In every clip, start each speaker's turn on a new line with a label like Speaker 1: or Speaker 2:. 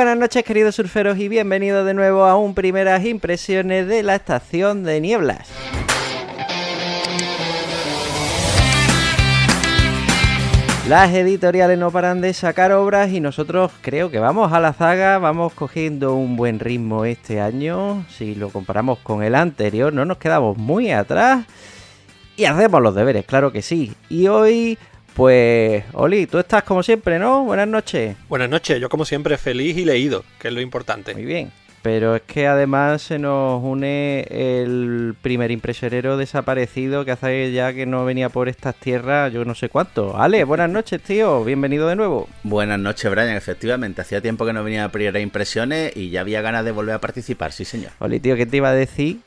Speaker 1: Buenas noches, queridos surferos, y bienvenidos de nuevo a un Primeras Impresiones de la Estación de Nieblas. Las editoriales no paran de sacar obras y nosotros creo que vamos a la zaga, vamos cogiendo un buen ritmo este año. Si lo comparamos con el anterior, no nos quedamos muy atrás y hacemos los deberes, claro que sí. Y hoy, pues, Oli, tú estás como siempre, ¿no? Buenas noches.
Speaker 2: Buenas noches, yo como siempre feliz y leído, que es lo importante.
Speaker 1: Muy bien. Pero es que además se nos une el primer impresionero desaparecido que hace ya que no venía por estas tierras, yo no sé cuánto. Ale, buenas noches, tío, bienvenido de nuevo.
Speaker 3: Buenas noches, Brian, efectivamente, hacía tiempo que no venía a Primeras Impresiones y ya había ganas de volver a participar, sí señor.
Speaker 1: Oli, tío, ¿qué te iba a decir?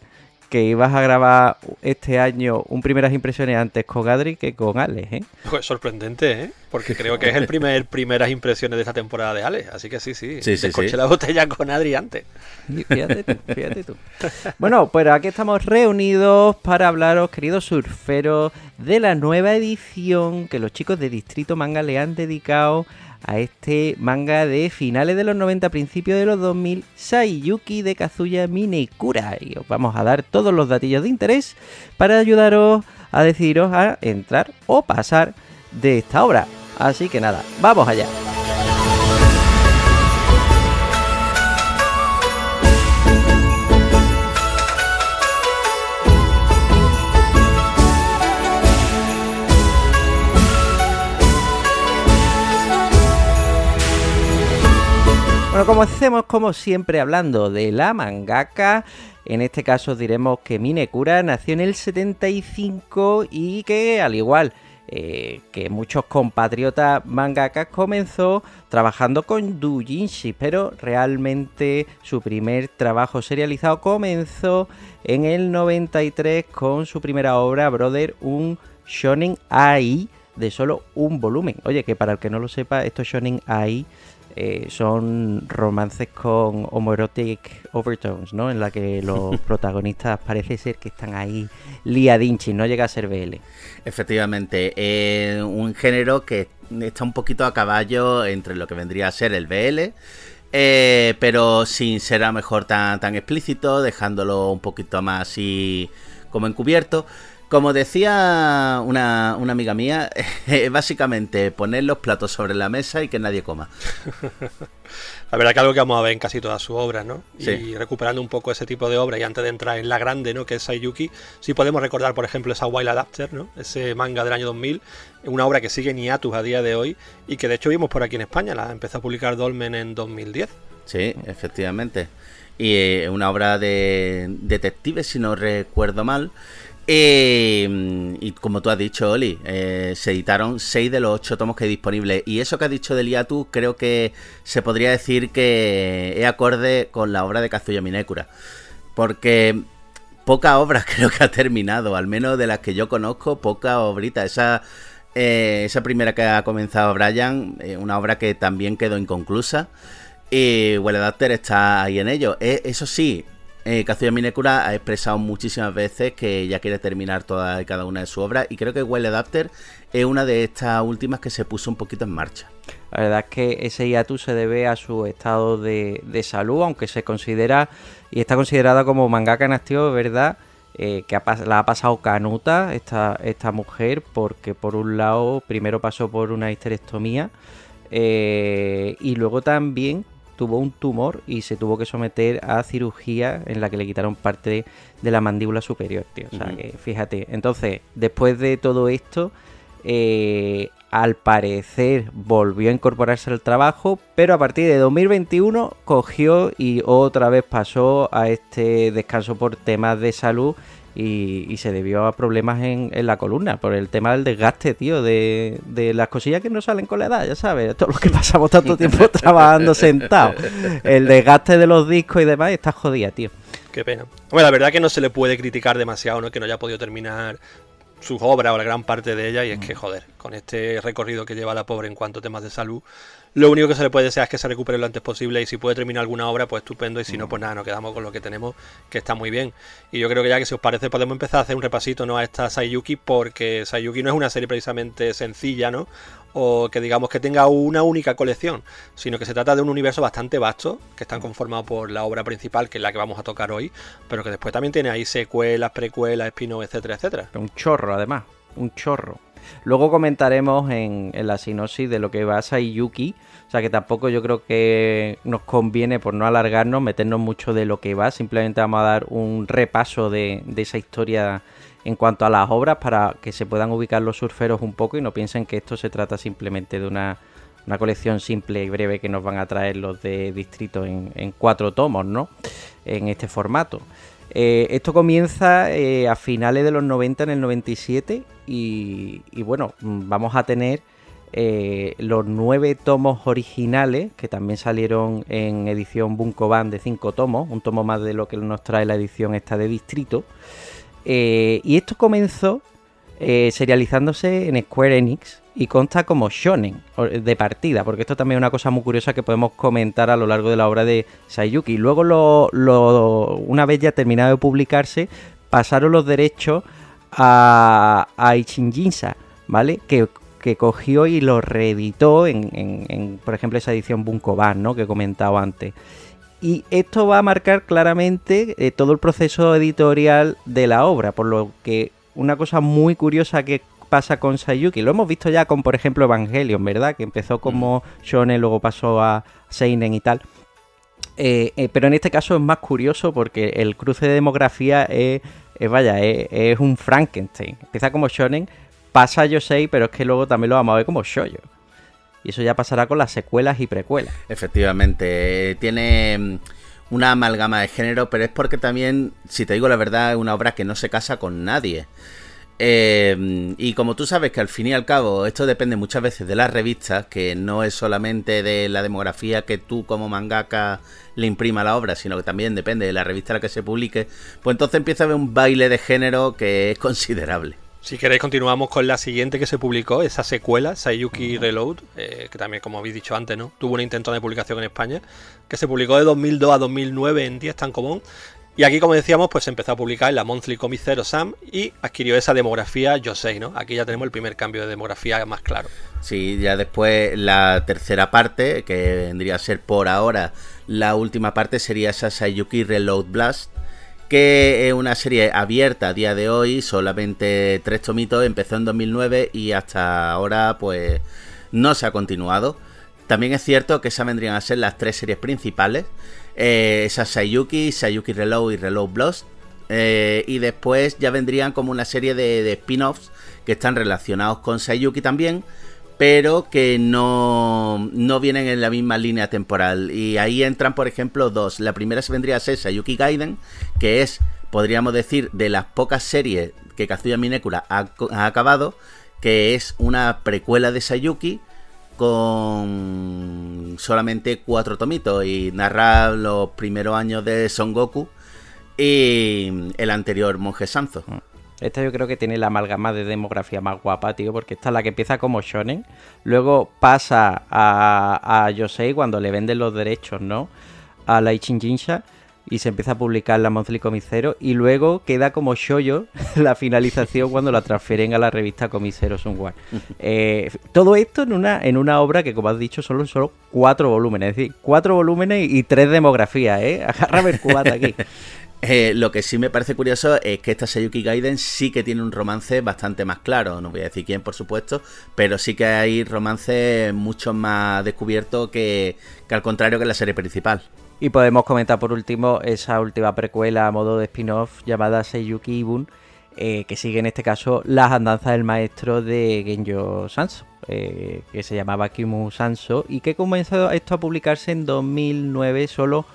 Speaker 1: Que ibas a grabar este año un Primeras Impresiones antes con Adri que con Alex, ¿eh?
Speaker 2: Pues sorprendente, ¿eh? Porque creo que es el primeras impresiones de esta temporada de Alex, así que sí. Descorché la botella con Adri antes.
Speaker 1: Fíjate tú. Bueno, pues aquí estamos reunidos para hablaros, queridos surferos, de la nueva edición que los chicos de Distrito Manga le han dedicado a este manga de finales de los 90, principios de los 2000, Saiyuki de Kazuya Minekura. Y os vamos a dar todos los datillos de interés para ayudaros a decidiros a entrar o pasar de esta obra. Así que nada, vamos allá. Bueno, comencemos como siempre hablando de la mangaka. En este caso os diremos que Minekura nació en el 75 y que al igual que muchos compatriotas mangakas comenzó trabajando con doujinshi, pero realmente su primer trabajo serializado comenzó en el 93 con su primera obra, Brother, un shonen ai de solo un volumen. Oye, que para el que no lo sepa, estos shonen ai son romances con homoerotic overtones, ¿no? En la que los protagonistas parece ser que están ahí liadinchis, no llega a ser BL.
Speaker 3: Efectivamente, un género que está un poquito a caballo entre lo que vendría a ser el BL, pero sin ser a lo mejor tan explícito, dejándolo un poquito más así como encubierto. Como decía una amiga mía, básicamente poner los platos sobre la mesa y que nadie coma.
Speaker 2: La verdad que algo que vamos a ver en casi todas sus obras, ¿no?
Speaker 3: Sí.
Speaker 2: Y recuperando un poco ese tipo de obra y antes de entrar en la grande, ¿no? Que es Saiyuki, sí podemos recordar, por ejemplo, esa Wild Adapter, ¿no? Ese manga del año 2000, una obra que sigue en hiatus a día de hoy y que de hecho vimos por aquí en España, la empezó a publicar Dolmen en 2010.
Speaker 3: Sí, efectivamente. Y una obra de detective, si no recuerdo mal. Y como tú has dicho, Oli, se editaron 6 de los 8 tomos que hay disponibles. Y eso que has dicho del hiatus, creo que se podría decir que es acorde con la obra de Kazuya Minekura. Porque pocas obras creo que ha terminado, al menos de las que yo conozco, pocas obritas. Esa primera que ha comenzado Brian, una obra que también quedó inconclusa. Y Well Adapter está ahí en ello. Eso sí, Kazuya Minekura ha expresado muchísimas veces que ya quiere terminar toda y cada una de sus obras, y creo que Well Adapter es una de estas últimas que se puso un poquito en marcha.
Speaker 1: La verdad es que ese hiatus se debe a su estado de salud, aunque se considera y está considerada como mangaka en activo, ¿verdad? Que la ha pasado canuta esta mujer, porque por un lado primero pasó por una histerectomía y luego también tuvo un tumor y se tuvo que someter a cirugía en la que le quitaron parte de la mandíbula superior, tío. O sea, que fíjate. Entonces, después de todo esto, al parecer volvió a incorporarse al trabajo, pero a partir de 2021 cogió y otra vez pasó a este descanso por temas de salud y se debió a problemas en la columna por el tema del desgaste, tío, de las cosillas que no salen con la edad, ya sabes, todos los que pasamos tanto tiempo trabajando sentados, el desgaste de los discos y demás, está jodida, tío.
Speaker 2: Qué pena. Bueno, la verdad que no se le puede criticar demasiado, ¿no? Que no haya podido terminar sus obras o la gran parte de ellas, y es que, joder, con este recorrido que lleva la pobre en cuanto a temas de salud, lo único que se le puede desear es que se recupere lo antes posible, y si puede terminar alguna obra, pues estupendo, y si no, pues nada, nos quedamos con lo que tenemos, que está muy bien. Y yo creo que ya que, si os parece, podemos empezar a hacer un repasito, ¿no?, a esta Saiyuki, porque Saiyuki no es una serie precisamente sencilla, ¿no?, o que digamos que tenga una única colección, sino que se trata de un universo bastante vasto, que están conformados por la obra principal, que es la que vamos a tocar hoy, pero que después también tiene ahí secuelas, precuelas, spin-off, etcétera, etcétera.
Speaker 1: Un chorro, además, un chorro. Luego comentaremos en la sinopsis de lo que va a Saiyuki, o sea que tampoco yo creo que nos conviene, por no alargarnos, meternos mucho de lo que va, simplemente vamos a dar un repaso de esa historia en cuanto a las obras para que se puedan ubicar los surferos un poco y no piensen que esto se trata simplemente de una colección simple y breve que nos van a traer los de Distrito en 4 tomos, ¿no? En este formato. Esto comienza a finales de los 90, en el 97, y bueno, vamos a tener los 9 tomos originales, que también salieron en edición Bunkoban de 5 tomos, un tomo más de lo que nos trae la edición esta de Distrito. Y esto comenzó serializándose en Square Enix y consta como shonen de partida, porque esto también es una cosa muy curiosa que podemos comentar a lo largo de la obra de Saiyuki. Luego, una vez ya terminado de publicarse, pasaron los derechos a Ichinjinsa, ¿vale? Que cogió y lo reeditó en por ejemplo, esa edición Bunkoban, ¿no? Que he comentado antes. Y esto va a marcar claramente todo el proceso editorial de la obra, por lo que una cosa muy curiosa que pasa con Saiyuki, lo hemos visto ya con, por ejemplo, Evangelion, ¿verdad? Que empezó como shonen, luego pasó a seinen y tal. Pero en este caso es más curioso porque el cruce de demografía es un Frankenstein. Empieza como shonen, pasa a yosei, pero es que luego también lo vamos a ver como shoujo. Y eso ya pasará con las secuelas y precuelas.
Speaker 3: Efectivamente, tiene una amalgama de género, pero es porque también, si te digo la verdad, es una obra que no se casa con nadie. Y como tú sabes que al fin y al cabo esto depende muchas veces de las revistas, que no es solamente de la demografía que tú como mangaka le imprima a la obra, sino que también depende de la revista a la que se publique, pues entonces empieza a haber un baile de género que es considerable.
Speaker 2: Si queréis continuamos con la siguiente que se publicó, esa secuela, Saiyuki Reload, que también, como habéis dicho antes, ¿no? Tuvo un intento de publicación en España, que se publicó de 2002 a 2009 en 10 Tankobon. Y aquí, como decíamos, pues se empezó a publicar en la Monthly Comic Zero Sam y adquirió esa demografía Yosei, ¿no? Aquí ya tenemos el primer cambio de demografía más claro.
Speaker 3: Sí, ya después la tercera parte, que vendría a ser por ahora la última parte, sería esa Saiyuki Reload Blast, que es una serie abierta a día de hoy, solamente 3 tomitos, empezó en 2009 y hasta ahora pues no se ha continuado. También es cierto que esas vendrían a ser las 3 series principales, esas Saiyuki Reload y Reload Blast, y después ya vendrían como una serie de spin-offs que están relacionados con Saiyuki también, pero que no vienen en la misma línea temporal. Y ahí entran, por ejemplo, 2. La primera se vendría a ser Saiyuki Gaiden, que es, podríamos decir, de las pocas series que Kazuya Minekura ha acabado, que es una precuela de Saiyuki con solamente 4 tomitos y narra los primeros años de Son Goku y el anterior Monje Sanzo.
Speaker 1: Esta yo creo que tiene la amalgama de demografía más guapa, tío, porque esta es la que empieza como shonen, luego pasa a Yosei cuando le venden los derechos, ¿no? A la Ichinjinsa, y se empieza a publicar la Monthly Comic Zero, y luego queda como shoujo la finalización cuando la transfieren a la revista Comic Zero Sunwar. Todo esto en una obra que, como has dicho, son solo 4 volúmenes, es decir, 4 volúmenes y 3 demografías, agárrame el cubata aquí.
Speaker 3: Lo que sí me parece curioso es que esta Saiyuki Gaiden sí que tiene un romance bastante más claro. No voy a decir quién, por supuesto, pero sí que hay romances mucho más descubiertos que al contrario que en la serie principal.
Speaker 1: Y podemos comentar por último esa última precuela a modo de spin-off llamada Saiyuki Ibun, que sigue en este caso las andanzas del maestro de Genjo Sanso, que se llamaba Kimu Sanso, y que comenzó esto a publicarse en 2009. Solo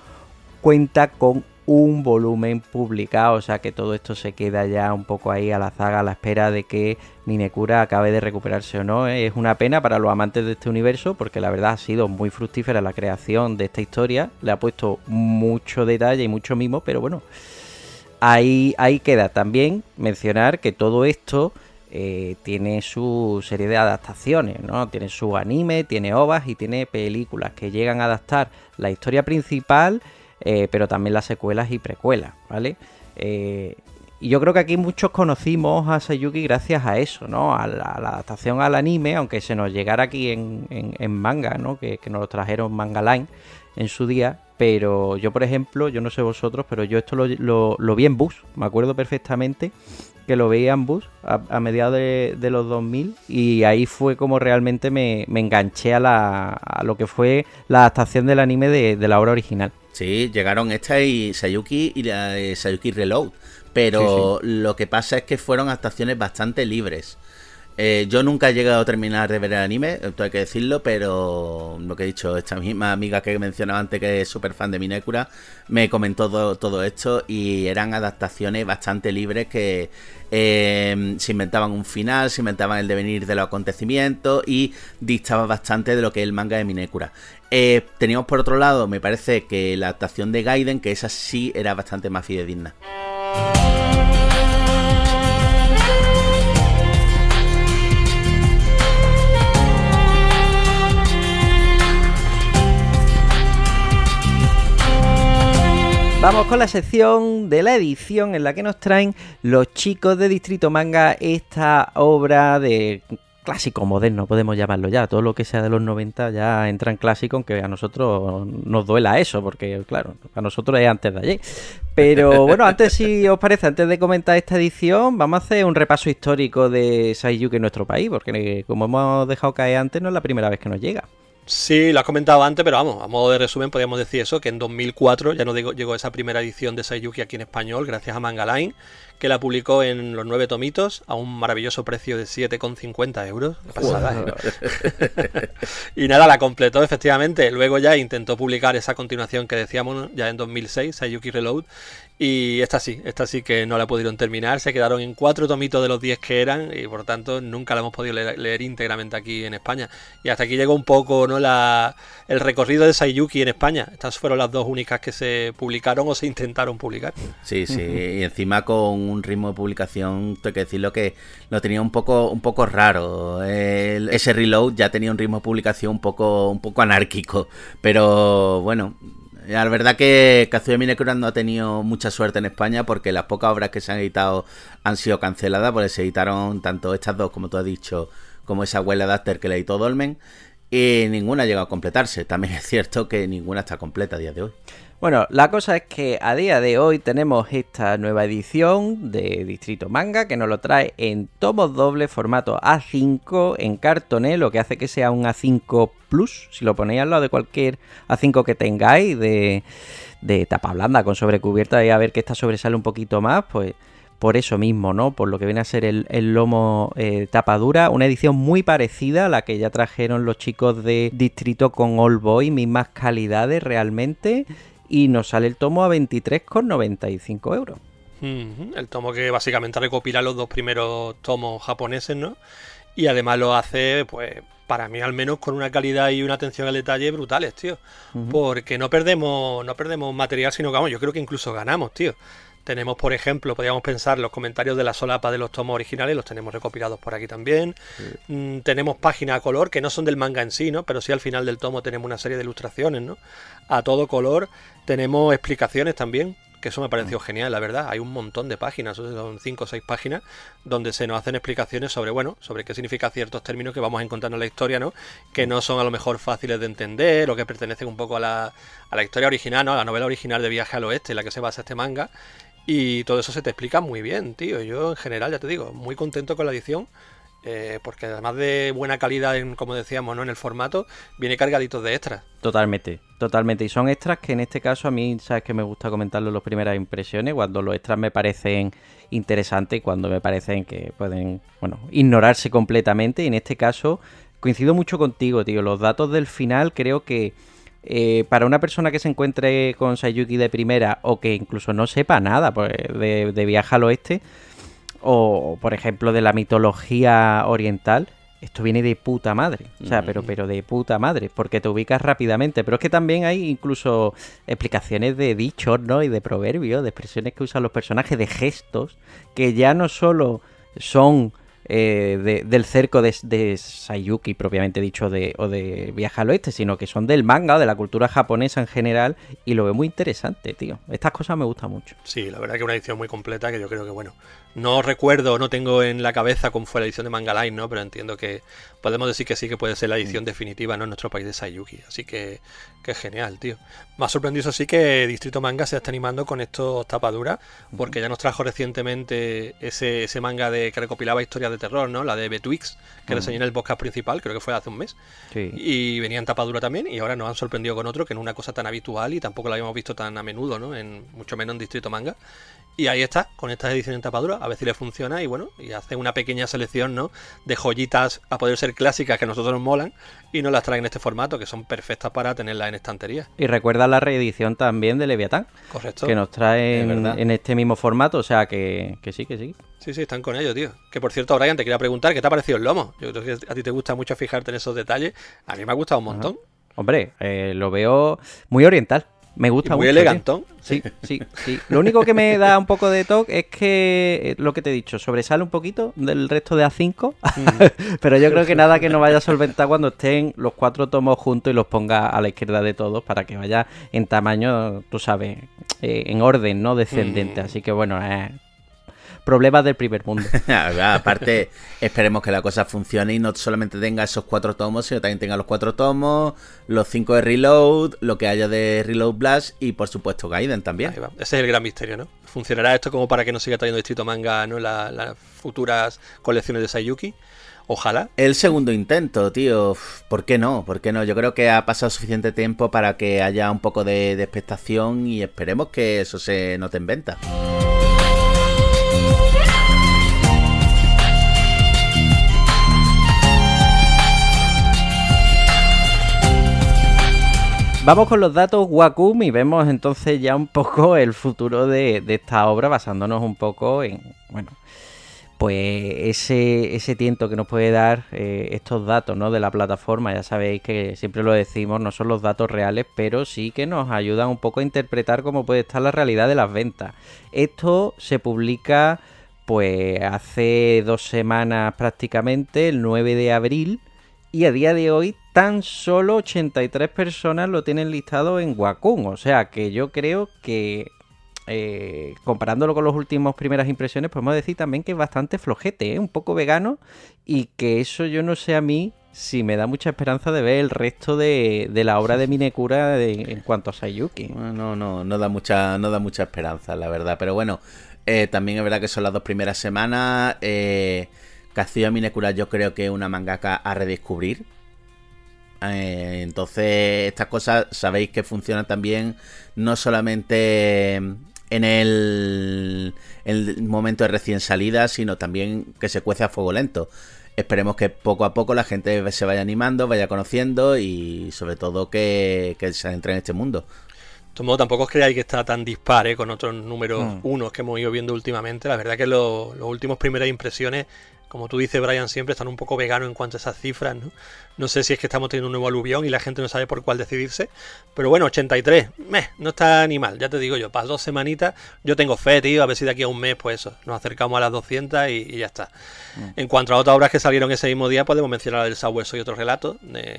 Speaker 1: cuenta con un volumen publicado, o sea que todo esto se queda ya un poco ahí a la zaga, a la espera de que Minekura acabe de recuperarse o no. Es una pena para los amantes de este universo, porque la verdad ha sido muy fructífera la creación de esta historia, le ha puesto mucho detalle y mucho mimo, pero bueno, ahí queda. También mencionar que todo esto tiene su serie de adaptaciones, ¿no? Tiene su anime, tiene ovas y tiene películas que llegan a adaptar la historia principal, pero también las secuelas y precuelas, ¿vale? yo creo que aquí muchos conocimos a Sayuki gracias a eso, ¿no? A la adaptación al anime, aunque se nos llegara aquí en manga, ¿no? Que nos lo trajeron Manga Line en su día. Pero yo, por ejemplo, yo no sé vosotros, pero yo esto lo vi en Bus. Me acuerdo perfectamente que lo veía en Bus a mediados de los 2000. Y ahí fue como realmente me enganché a lo que fue la adaptación del anime de la obra original.
Speaker 3: Sí, llegaron esta y Sayuki Sayuki Reload. Pero sí. Lo que pasa es que fueron adaptaciones bastante libres. Yo nunca he llegado a terminar de ver el anime, esto hay que decirlo, pero lo que he dicho, esta misma amiga que mencionaba antes, que es súper fan de Minekura, me comentó todo esto y eran adaptaciones bastante libres que se inventaban un final, se inventaban el devenir de los acontecimientos y distaba bastante de lo que es el manga de Minekura. Teníamos por otro lado, me parece que la adaptación de Gaiden, que esa sí era bastante más fidedigna.
Speaker 1: Vamos con la sección de la edición en la que nos traen los chicos de Distrito Manga esta obra de clásico moderno, podemos llamarlo ya. Todo lo que sea de los 90 ya entra en clásico, aunque a nosotros nos duela eso, porque claro, a nosotros es antes de ayer. Pero bueno, antes, si os parece, antes de comentar esta edición, vamos a hacer un repaso histórico de Saiyuki en nuestro país, porque como hemos dejado caer antes, no es la primera vez que nos llega.
Speaker 2: Sí, lo has comentado antes, pero vamos, a modo de resumen podríamos decir eso, que en 2004 ya no llegó esa primera edición de Saiyuki aquí en español, gracias a Manga Line, que la publicó en los 9 tomitos a un maravilloso precio de 7,50 euros. Qué pasada, ¿eh? Y nada, la completó efectivamente. Luego ya intentó publicar esa continuación que decíamos, ¿no? Ya en 2006, Saiyuki Reload. Y esta sí que no la pudieron terminar. Se quedaron en 4 tomitos de los 10 que eran y por tanto nunca la hemos podido leer íntegramente aquí en España. Y hasta aquí llegó un poco, ¿no? El recorrido de Saiyuki en España. Estas fueron las dos únicas que se publicaron o se intentaron publicar.
Speaker 3: Sí, y encima con un ritmo de publicación, tengo que decirlo, que lo tenía un poco raro. Ese Reload ya tenía un ritmo de publicación un poco anárquico. Pero bueno, la verdad que Kazuya Minekura no ha tenido mucha suerte en España, porque las pocas obras que se han editado han sido canceladas, porque se editaron tanto estas dos, como tú has dicho, como esa Well Adapter que le editó Dolmen, y ninguna ha llegado a completarse. También es cierto que ninguna está completa a día de hoy.
Speaker 1: Bueno, la cosa es que a día de hoy tenemos esta nueva edición de Distrito Manga que nos lo trae en tomos dobles, formato A5 en cartoné, lo que hace que sea un A5 Plus. Si lo ponéis al lado de cualquier A5 que tengáis de tapa blanda con sobrecubierta y a ver que esta sobresale un poquito más, pues por eso mismo, ¿no? Por lo que viene a ser el lomo tapa dura. Una edición muy parecida a la que ya trajeron los chicos de Distrito con All Boy, mismas calidades realmente. Y nos sale el tomo a 23,95 euros.
Speaker 2: El tomo que básicamente recopila los dos primeros tomos japoneses, ¿no? Y además lo hace, pues, para mí al menos, con una calidad y una atención al detalle brutales, tío. Porque no perdemos material, sino que, vamos, yo creo que incluso ganamos, tío. Tenemos, por ejemplo, podríamos pensar los comentarios de la solapa de los tomos originales, los tenemos recopilados por aquí también. Sí. Tenemos páginas a color, que no son del manga en sí, ¿no? Pero sí al final del tomo tenemos una serie de ilustraciones, ¿no? A todo color. Tenemos explicaciones también, que eso me pareció genial, la verdad. Hay un montón de páginas, son 5 o 6 páginas, donde se nos hacen explicaciones sobre qué significan ciertos términos que vamos encontrando en la historia, ¿no? Que no son a lo mejor fáciles de entender, o que pertenecen un poco a la historia original, ¿no? A la novela original de Viaje al Oeste, en la que se basa este manga. Y todo eso se te explica muy bien, tío. Yo en general, ya te digo, muy contento con la edición, porque además de buena calidad, como decíamos, ¿no? En el formato, viene cargadito de extras.
Speaker 1: Totalmente. Y son extras que en este caso a mí, sabes que me gusta comentarlo en las primeras impresiones, cuando los extras me parecen interesantes y cuando me parecen que pueden, ignorarse completamente. Y en este caso coincido mucho contigo, tío. Los datos del final creo que para una persona que se encuentre con Saiyuki de primera o que incluso no sepa nada pues, de Viaje al Oeste o por ejemplo de la mitología oriental, esto viene de puta madre, o sea, pero de puta madre, porque te ubicas rápidamente. Pero es que también hay incluso explicaciones de dichos, ¿no? Y de proverbios, de expresiones que usan los personajes, de gestos, que ya no solo son del cerco de Saiyuki propiamente dicho o de Viaje al Oeste, sino que son del manga o de la cultura japonesa en general, y lo veo muy interesante, tío. Estas cosas me gustan mucho.
Speaker 2: Sí, la verdad que es una edición muy completa que yo creo que, bueno, no recuerdo, no tengo en la cabeza cómo fue la edición de Manga Line, ¿no? Pero entiendo que podemos decir que sí que puede ser la edición definitiva, ¿no? En nuestro país de Saiyuki. Así que genial, tío. Me ha sorprendido eso sí que Distrito Manga se está animando con estos tapaduras, porque ya nos trajo recientemente ese manga que recopilaba historias de terror, ¿no? La de Betwixt, que reseñé en el podcast principal, creo que fue hace un mes.
Speaker 1: Sí.
Speaker 2: Y venía en tapadura también, y ahora nos han sorprendido con otro, que no es una cosa tan habitual y tampoco la habíamos visto tan a menudo, ¿no? Mucho menos en Distrito Manga. Y ahí está, con estas ediciones en tapadura, a ver si le funciona y bueno, y hace una pequeña selección, ¿no? De joyitas a poder ser clásicas que a nosotros nos molan y nos las traen en este formato, que son perfectas para tenerlas en estantería.
Speaker 1: Y recuerda la reedición también de Leviatán.
Speaker 2: Correcto.
Speaker 1: Que nos traen en este mismo formato, o sea que sí.
Speaker 2: Sí, están con ello, tío. Que por cierto, Brian, te quería preguntar, ¿qué te ha parecido el lomo? Yo creo que a ti te gusta mucho fijarte en esos detalles. A mí me ha gustado un montón.
Speaker 1: Ajá. Hombre, lo veo muy oriental. Me gusta
Speaker 2: muy
Speaker 1: mucho.
Speaker 2: Muy elegantón.
Speaker 1: Sí. Lo único que me da un poco de toque es que, lo que te he dicho, sobresale un poquito del resto de A5. Pero yo creo que nada que no vaya a solventar cuando estén los 4 tomos juntos y los ponga a la izquierda de todos para que vaya en tamaño, tú sabes, en orden, ¿no? Descendente. Así que bueno, problemas del primer mundo.
Speaker 3: Aparte, esperemos que la cosa funcione y no solamente tenga esos 4 tomos, sino también tenga los 4 tomos, los 5 de Reload, lo que haya de Reload Blast y por supuesto Gaiden también.
Speaker 2: Ahí va. Ese es el gran misterio, ¿no? ¿Funcionará esto como para que nos siga trayendo Distrito Manga, ¿no? Las futuras colecciones de Saiyuki? Ojalá.
Speaker 3: El segundo intento, tío. ¿Por qué no? ¿Por qué no? Yo creo que ha pasado suficiente tiempo para que haya un poco de expectación y esperemos que eso se note en venta.
Speaker 1: Vamos con los datos Wacom y vemos entonces ya un poco el futuro de esta obra, basándonos un poco en, bueno, pues ese tiento que nos puede dar estos datos, ¿no? De la plataforma. Ya sabéis que siempre lo decimos, no son los datos reales, pero sí que nos ayudan un poco a interpretar cómo puede estar la realidad de las ventas. Esto se publica pues hace 2 semanas prácticamente, el 9 de abril, y a día de hoy tan solo 83 personas lo tienen listado en Wacom. O sea que yo creo que comparándolo con las últimas primeras impresiones, podemos decir también que es bastante flojete, un poco vegano, y que eso yo no sé a mí si me da mucha esperanza de ver el resto de la obra de Minekura en cuanto a Saiyuki.
Speaker 3: No da mucha esperanza, la verdad. Pero bueno, también es verdad que son las 2 primeras semanas. Kazuya Minekura yo creo que es una mangaka a redescubrir. Entonces estas cosas sabéis que funcionan también no solamente en el momento de recién salida, sino también que se cuece a fuego lento. Esperemos que poco a poco la gente se vaya animando, vaya conociendo y sobre todo que se entre en este mundo.
Speaker 2: De todo modo, tampoco os creáis que está tan dispar con otros números unos que hemos ido viendo últimamente. La verdad que los últimos primeras impresiones, como tú dices, Brian, siempre están un poco veganos en cuanto a esas cifras, ¿no? No sé si es que estamos teniendo un nuevo aluvión y la gente no sabe por cuál decidirse. Pero bueno, 83, no está ni mal, ya te digo yo, para 2 semanitas yo tengo fe, tío, a ver si de aquí a un mes, pues eso, nos acercamos a las 200 y ya está. En cuanto a otras obras que salieron ese mismo día, podemos mencionar el Sabueso y otros relatos,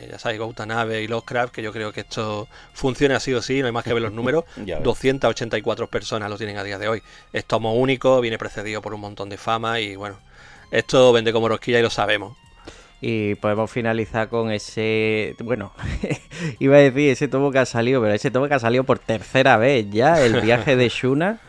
Speaker 2: ya sabéis, Gautanabe y Lovecraft, que yo creo que esto funciona sí o sí, no hay más que ver los números. 284 personas lo tienen a día de hoy. Es tomo único, viene precedido por un montón de fama y bueno, esto vende como rosquilla y lo sabemos.
Speaker 1: Y podemos finalizar con ese... Bueno, iba a decir ese tomo que ha salido, pero ese tomo que ha salido por 3ª vez ya, El viaje de Shuna.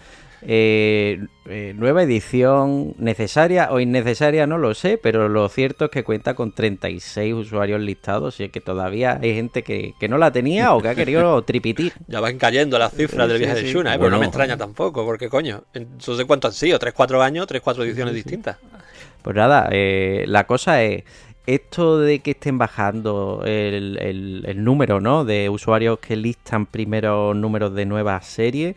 Speaker 1: Nueva edición, necesaria o innecesaria, no lo sé, pero lo cierto es que cuenta con 36 usuarios listados, y es que todavía hay gente que no la tenía o que ha querido tripitir.
Speaker 2: Ya van cayendo las cifras del viaje de Shuna, pero no me extraña tampoco, porque coño, entonces ¿cuánto han sido? 3-4 años, 3-4 ediciones distintas.
Speaker 1: Pues nada, la cosa es, esto de que estén bajando el número, ¿no?, de usuarios que listan primeros números de nuevas series,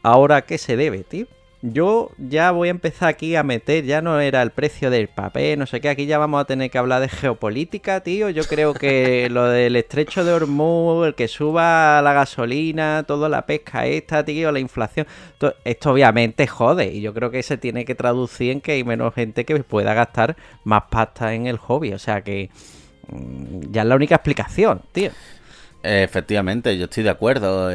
Speaker 1: ¿ahora qué se debe, tío? Yo ya voy a empezar aquí a meter, ya no era el precio del papel, no sé qué, aquí ya vamos a tener que hablar de geopolítica, tío. Yo creo que lo del estrecho de Hormuz, el que suba la gasolina, toda la pesca esta, tío, la inflación, esto obviamente jode. Y yo creo que se tiene que traducir en que hay menos gente que pueda gastar más pasta en el hobby. O sea que ya es la única explicación, tío.
Speaker 3: Efectivamente, yo estoy de acuerdo.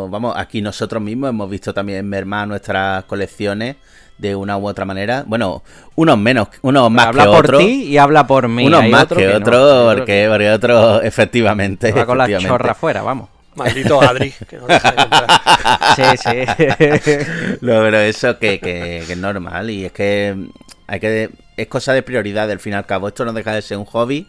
Speaker 3: Vamos, aquí nosotros mismos hemos visto también mermar nuestras colecciones de una u otra manera. Bueno, unos menos, unos más que otros.
Speaker 1: Habla por ti y habla por mí.
Speaker 3: Unos más que otros, porque otros, efectivamente.
Speaker 1: Va con la chorra afuera, vamos.
Speaker 2: Maldito Adri, que no deja de comprar.
Speaker 1: Sí.
Speaker 3: No, pero eso que es normal y es que es cosa de prioridad. Al fin y al cabo, esto no deja de ser un hobby.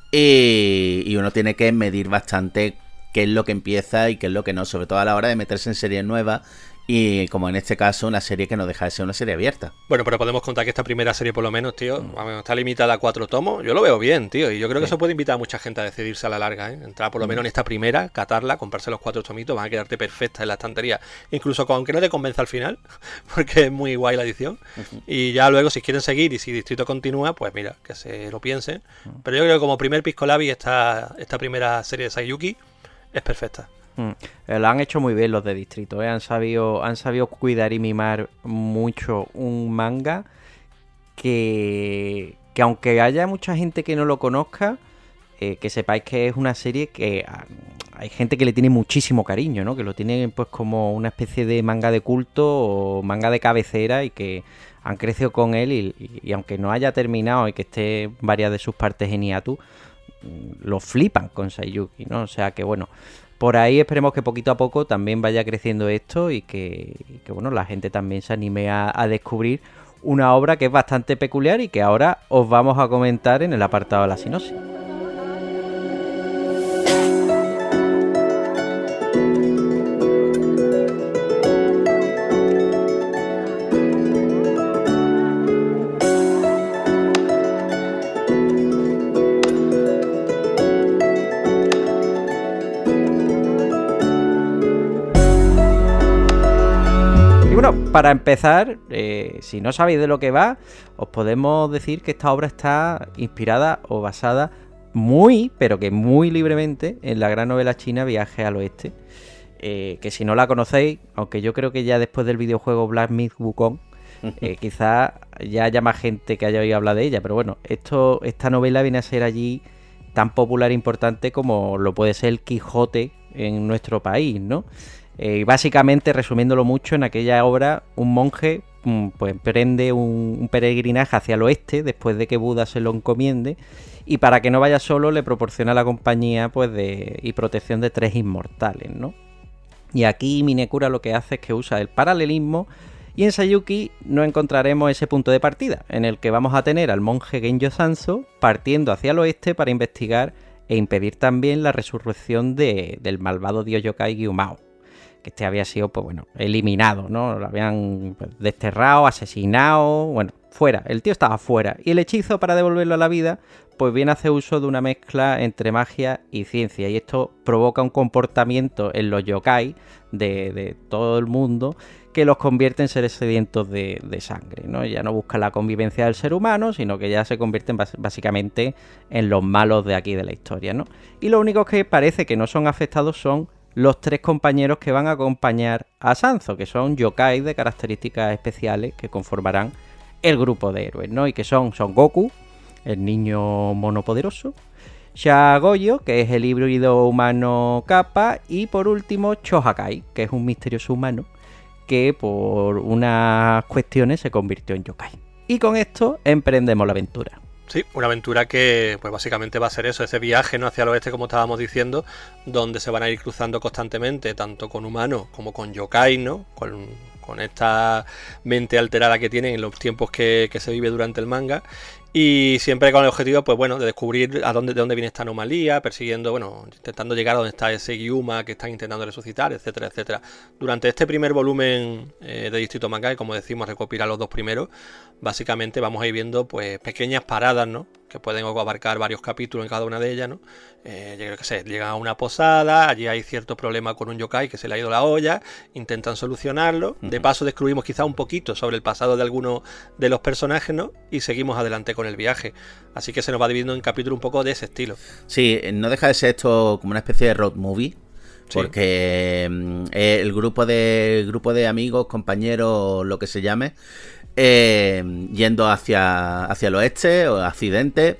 Speaker 3: Y uno tiene que medir bastante qué es lo que empieza y qué es lo que no, sobre todo a la hora de meterse en series nuevas y como en este caso una serie que no deja de ser una serie abierta.
Speaker 2: Bueno, pero podemos contar que esta primera serie por lo menos, tío, está limitada a 4 tomos. Yo lo veo bien, tío, y yo creo que eso puede invitar a mucha gente a decidirse a la larga, ¿eh? Entrar por lo menos en esta primera, catarla, comprarse los 4 tomitos, van a quedarte perfectas en la estantería, incluso aunque no te convenza al final, porque es muy guay la edición. Y ya luego si quieren seguir y si Distrito continúa, pues mira, que se lo piensen. Pero yo creo que como primer Pisco Labi esta primera serie de Saiyuki es perfecta.
Speaker 1: Lo han hecho muy bien los de Distrito, ¿eh? Han sabido cuidar y mimar mucho un manga que aunque haya mucha gente que no lo conozca, que sepáis que es una serie que hay gente que le tiene muchísimo cariño, ¿no? Que lo tiene pues como una especie de manga de culto o manga de cabecera y que han crecido con él y aunque no haya terminado y que esté varias de sus partes en hiatus, lo flipan con Saiyuki, ¿no? O sea que bueno, por ahí esperemos que poquito a poco también vaya creciendo esto y que bueno, la gente también se anime a descubrir una obra que es bastante peculiar y que ahora os vamos a comentar en el apartado de la sinopsis. Para empezar, si no sabéis de lo que va, os podemos decir que esta obra está inspirada o basada muy, pero que muy libremente en la gran novela china Viaje al Oeste, que si no la conocéis, aunque yo creo que ya después del videojuego Black Myth Wukong, quizá ya haya más gente que haya oído hablar de ella, pero bueno, esta novela viene a ser allí tan popular e importante como lo puede ser el Quijote en nuestro país, ¿no? Y básicamente, resumiéndolo mucho, en aquella obra un monje pues emprende un peregrinaje hacia el oeste después de que Buda se lo encomiende y para que no vaya solo le proporciona la compañía pues y protección de 3 inmortales, ¿no? Y aquí Minekura lo que hace es que usa el paralelismo y en Saiyuki no encontraremos ese punto de partida en el que vamos a tener al monje Genjo Sanzo partiendo hacia el oeste para investigar e impedir también la resurrección del malvado dios yokai Gyumao. Este había sido, pues bueno, eliminado, ¿no? Lo habían desterrado, asesinado, bueno, fuera. El tío estaba fuera. Y el hechizo para devolverlo a la vida, pues viene a hacer uso de una mezcla entre magia y ciencia. Y esto provoca un comportamiento en los yokai de todo el mundo que los convierte en seres sedientos de sangre, ¿no? Ya no buscan la convivencia del ser humano, sino que ya se convierten básicamente en los malos de aquí de la historia, ¿no? Y lo único que parece que no son afectados son los 3 compañeros que van a acompañar a Sanzo, que son yokai de características especiales que conformarán el grupo de héroes, ¿no? Y que son Goku, el niño monopoderoso, Shagoyo, que es el híbrido humano Kappa, y por último Chohakai, que es un misterioso humano que por unas cuestiones se convirtió en yokai. Y con esto emprendemos la aventura.
Speaker 2: Sí, una aventura que pues básicamente va a ser eso, ese viaje, ¿no?, hacia el oeste, como estábamos diciendo, donde se van a ir cruzando constantemente, tanto con humanos como con yokai, ¿no? Con esta mente alterada que tienen en los tiempos que se vive durante el manga. Y siempre con el objetivo, pues bueno, de descubrir de dónde viene esta anomalía, persiguiendo, bueno, intentando llegar a donde está ese Gyuma que están intentando resucitar, etcétera, etcétera. Durante este primer volumen de Distrito Manga, que como decimos, recopila los 2 primeros, básicamente vamos a ir viendo pues pequeñas paradas, ¿no? Que pueden abarcar varios capítulos en cada una de ellas, ¿no? Yo creo que sé, llegan a una posada, allí hay cierto problema con un yokai que se le ha ido la olla, intentan solucionarlo, de paso descubrimos quizá un poquito sobre el pasado de algunos de los personajes, ¿no? Y seguimos adelante con el viaje, así que se nos va dividiendo en capítulos un poco de ese estilo.
Speaker 3: Sí, no deja de ser esto como una especie de road movie, porque el grupo de amigos, compañeros, lo que se llame, yendo hacia el oeste o accidente,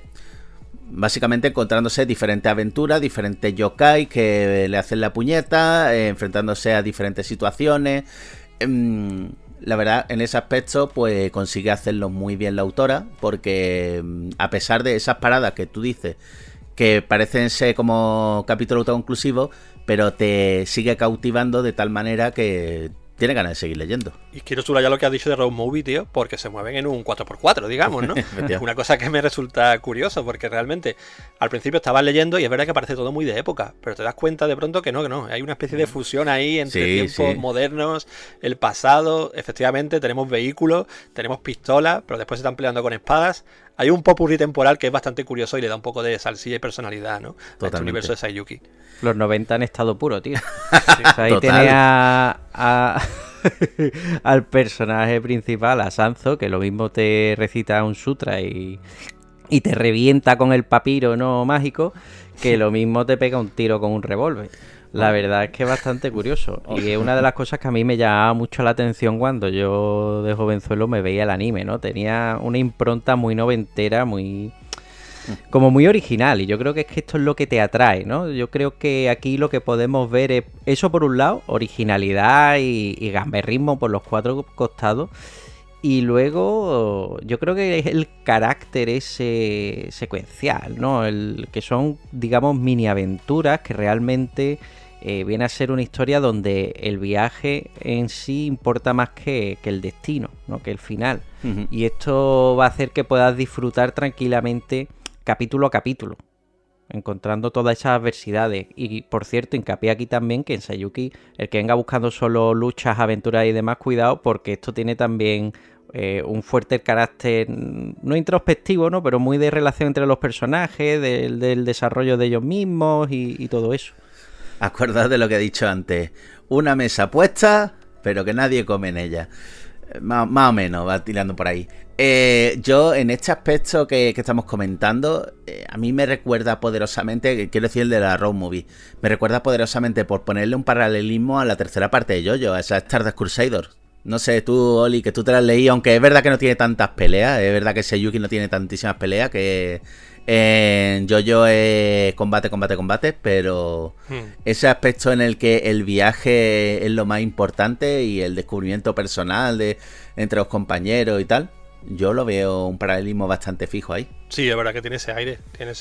Speaker 3: básicamente encontrándose diferentes aventuras, diferentes yokai que le hacen la puñeta, enfrentándose a diferentes situaciones. La verdad, en ese aspecto, pues consigue hacerlo muy bien la autora, porque a pesar de esas paradas que tú dices, que parecen ser como capítulos autoconclusivos, pero te sigue cautivando de tal manera que tiene ganas de seguir leyendo.
Speaker 2: Y quiero subrayar lo que has dicho de Road Movie, tío, porque se mueven en un 4x4, digamos, ¿no? Una cosa que me resulta curioso, porque realmente al principio estabas leyendo y es verdad que parece todo muy de época, pero te das cuenta de pronto que no. Hay una especie de fusión ahí entre tiempos modernos, el pasado. Efectivamente, tenemos vehículos, tenemos pistolas, pero después se están peleando con espadas. Hay un popurrí temporal que es bastante curioso y le da un poco de salsilla y personalidad, ¿no? A este universo de Saiyuki.
Speaker 1: Los 90 han estado puro, tío. Sí, o sea, ahí tenía al personaje principal, a Sanzo, que lo mismo te recita un sutra y te revienta con el papiro no mágico, que lo mismo te pega un tiro con un revólver. La verdad es que es bastante curioso. Y es una de las cosas que a mí me llamaba mucho la atención cuando yo de jovenzuelo me veía el anime, ¿no? Tenía una impronta muy noventera, como muy original, y yo creo que es que esto es lo que te atrae, ¿no? Yo creo que aquí lo que podemos ver es eso por un lado, originalidad y gamberrismo por los 4 costados, y luego yo creo que es el carácter ese secuencial, ¿no? El que son, digamos, mini aventuras que realmente viene a ser una historia donde el viaje en sí importa más que el destino, ¿no? Que el final. Y esto va a hacer que puedas disfrutar tranquilamente capítulo a capítulo, encontrando todas esas adversidades. Y por cierto, hincapié aquí también que en Saiyuki, el que venga buscando solo luchas, aventuras y demás, cuidado, porque esto tiene también un fuerte carácter, no introspectivo, ¿no? Pero muy de relación entre los personajes, del desarrollo de ellos mismos y todo eso.
Speaker 3: Acordad de lo que he dicho antes, una mesa puesta, pero que nadie come en ella. Más o menos, va tirando por ahí. Yo, en este aspecto que estamos comentando, a mí me recuerda poderosamente, quiero decir el de la road movie, me recuerda poderosamente, por ponerle un paralelismo, a la tercera parte de JoJo, a esa Stardust Crusader. No sé, tú, Oli, que tú te la has leído, aunque es verdad que no tiene tantas peleas, es verdad que Saiyuki no tiene tantísimas peleas, que en JoJo es combate, pero ese aspecto en el que el viaje es lo más importante y el descubrimiento personal entre los compañeros y tal, yo lo veo un paralelismo bastante fijo ahí.
Speaker 2: Sí, es verdad que tiene ese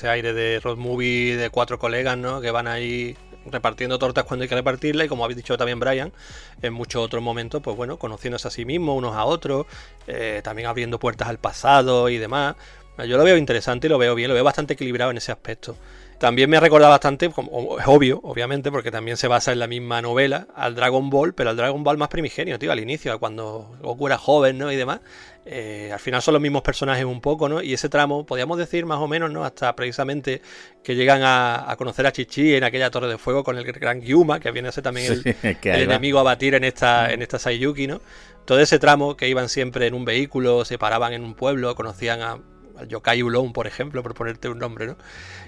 Speaker 2: aire de road movie de 4 colegas, ¿no? Que van ahí repartiendo tortas cuando hay que repartirla, y como habéis dicho también Brian, en muchos otros momentos, pues bueno, conociéndose a sí mismos, unos a otros, también abriendo puertas al pasado y demás. Yo lo veo interesante y lo veo bien, lo veo bastante equilibrado en ese aspecto. También me ha recordado bastante, como es obvio, obviamente, porque también se basa en la misma novela, al Dragon Ball, pero al Dragon Ball más primigenio, tío, al inicio, a cuando Goku era joven, ¿no? Y demás. Al final son los mismos personajes un poco, ¿no? Y ese tramo, podríamos decir más o menos, ¿no? Hasta precisamente que llegan a conocer a Chi-Chi en aquella Torre de Fuego con el gran Gyuma, que viene a ser también el enemigo a batir en esta Saiyuki, ¿no? Todo ese tramo que iban siempre en un vehículo, se paraban en un pueblo, conocían al Yokai Ulon, por ejemplo, por ponerte un nombre, ¿no?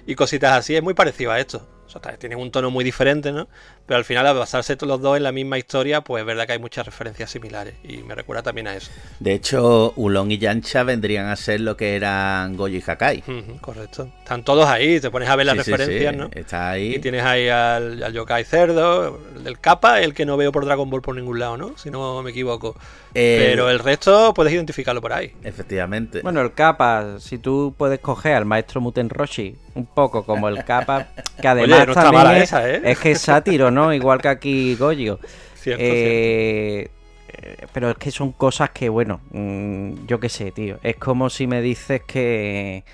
Speaker 2: Y cositas así, es muy parecido a esto. O sea, tienen un tono muy diferente, ¿no? Pero al final, al basarse todos los dos en la misma historia, pues es verdad que hay muchas referencias similares. Y me recuerda también a eso.
Speaker 3: De hecho, Ulon y Yancha vendrían a ser lo que eran Goyo y Hakai.
Speaker 2: Correcto. Están todos ahí, te pones a ver las referencias,
Speaker 3: sí.
Speaker 2: ¿no?
Speaker 3: Está ahí.
Speaker 2: Y tienes ahí al Yokai Cerdo, el del Kappa, el que no veo por Dragon Ball por ningún lado, ¿no? Si no me equivoco. Pero el resto puedes identificarlo por ahí.
Speaker 3: Efectivamente.
Speaker 1: Bueno, el Kappa, si tú puedes coger al maestro Muten Roshi, un poco como el Kappa, que además
Speaker 2: Oye, no está mala esa, ¿eh?
Speaker 1: es que es sátiro, ¿no? Igual que aquí Goyo.
Speaker 2: Cierto.
Speaker 1: pero es que son cosas que, bueno, yo qué sé, tío. Es como si me dices que,